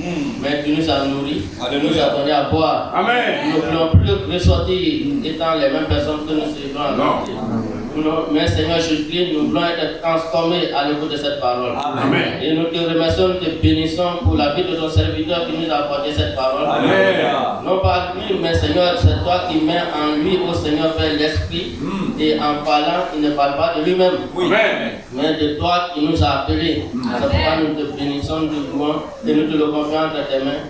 mais tu nous as nourris, tu nous as donné à boire. Amen. Nous ne voulons plus ressortir étant les mêmes personnes que nous serons Non. Mais Seigneur Jésus-Christ, nous voulons être transformés à l'écoute de cette parole. Amen. Et nous te remercions, nous te bénissons pour la vie de ton serviteur qui nous a apporté cette parole. Amen. Non pas lui, mais Seigneur, c'est toi qui mets en lui, au Seigneur Père, l'esprit. Et en parlant, il ne parle pas de lui-même, Amen. mais de toi qui nous a appelés. C'est pourquoi nous te bénissons, nous te louons et nous te le confions entre tes mains.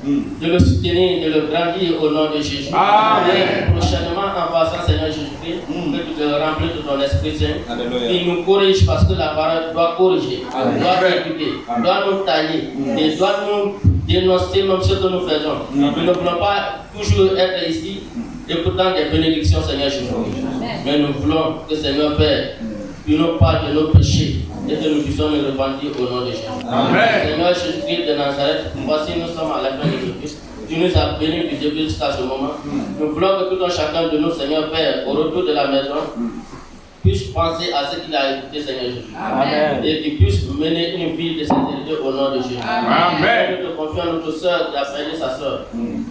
De le soutenir, de le grandir au nom de Jésus. Amen. Et prochainement, en passant, Seigneur Jésus-Christ, que tu te remplis de ton Esprit Saint. Il nous corrige parce que la parole doit corriger, doit éduquer, doit nous tailler et doit nous dénoncer même ce que nous faisons. Nous ne voulons pas toujours être ici écoutant des bénédictions, Seigneur Jésus. Mais nous voulons que, Seigneur Père, tu nous parles de nos péchés et que nous puissions nous repentir au nom de Jésus. Amen. Seigneur Jésus-Christ de Nazareth, voici nous sommes à la fin de Jésus. Tu nous as bénis du début jusqu'à ce moment. Nous voulons que tout un chacun de nous, Seigneur Père, au retour de la maison, puisse penser à ce qu'il a écouté, Seigneur Jésus. Amen. Et qu'il puisse mener une vie de sincérité au nom de Jésus. Amen. Nous te confions à notre soeur qui a perdu sa soeur.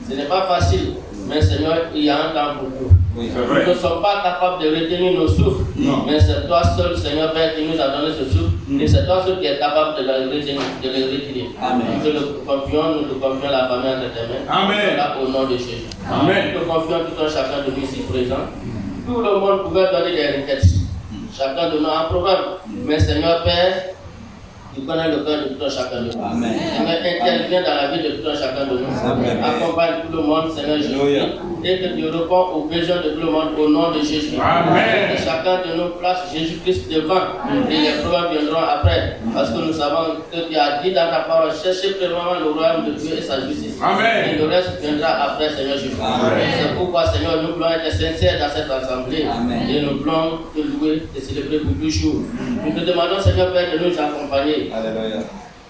Ce n'est pas facile, mais Seigneur, il y a un temps pour tout. C'est Nous vrai. ne sommes pas capables de retenir nos souffles, mais c'est toi seul, Seigneur Père, qui nous a donné ce souffle, et c'est toi seul qui est capable de le retenir. Amen. Nous te le confions, nous te confions la famille entre tes mains. Amen. Là, au nom de Jésus. Amen. Nous te confions tout un chacun de nous ici présents. Tout le monde pouvait donner des requêtes. Chacun de nous a un problème. Mais Seigneur Père, tu connais le cœur de tout un chacun de nous. Amen. Seigneur, interviens dans la vie de tout un chacun de nous. Amen. Accompagne tout le monde, Seigneur Jésus. Et que tu réponds aux besoins de tout le monde au nom de Jésus. Amen. Que chacun de nous place Jésus-Christ devant. Et les problèmes viendront après. Parce que nous savons que tu as dit dans ta parole, cherchez premièrement le royaume de Dieu et sa justice. Amen. Et le reste viendra après, Seigneur Jésus. Amen. C'est pourquoi, Seigneur, nous voulons être sincères dans cette assemblée. Amen. Et nous voulons te louer, te célébrer pour toujours. Nous te demandons, Seigneur Père, de nous accompagner. Alléluia.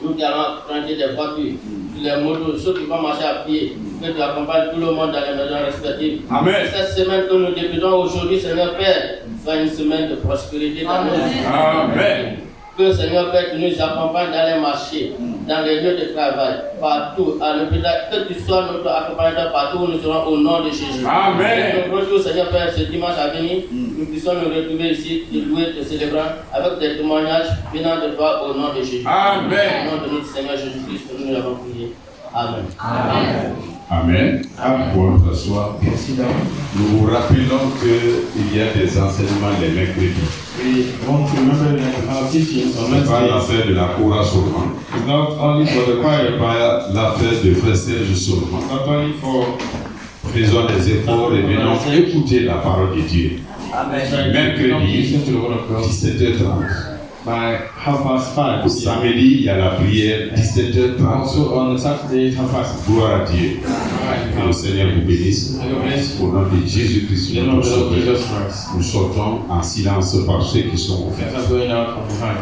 Nous qui allons prendre des voitures, les motos, ceux qui vont marcher à pied, que tu accompagnes tout le monde dans les maisons respectives. Amen. Cette semaine que nous débutons aujourd'hui, Seigneur Père, soit une semaine de prospérité dans nos vies. Amen. Que Seigneur Père, tu nous accompagnes dans les marchés, dans les lieux de travail, partout, à l'hôpital, que tu sois notre accompagnateur partout où nous serons au nom de Jésus. Amen. Et notre jour, Seigneur Père, ce dimanche à venir, nous puissions nous retrouver ici, te louer, te célébrer, avec des témoignages venant de toi au nom de Jésus. Amen. Au nom de notre Seigneur Jésus-Christ, que nous l'avons prié. Amen. Amen. Pour notre soir, nous vous rappelons qu'il y a des enseignements les mercredis. We want to remember that our teachings on C'est pas Wednesday l'affaire de la Cora seulement. is not only for the choir, C'est pas l'affaire de Frère Serge seulement. not only for Faisons des efforts et venons écouter la parole de Dieu. Amen. Mercredi, listen to the word of God 17h30. by 5:30. Samedi, il y a la prière, 17h30. Also on Saturday, 5:30. Gloire à Dieu. Que le Seigneur vous bénisse. And God bless you. Au nom de Jésus-Christ, In the name notre of the Lord Sauveur, Jesus Christ. nous sortons en silence par ceux qui sont offerts. Let us going out from behind.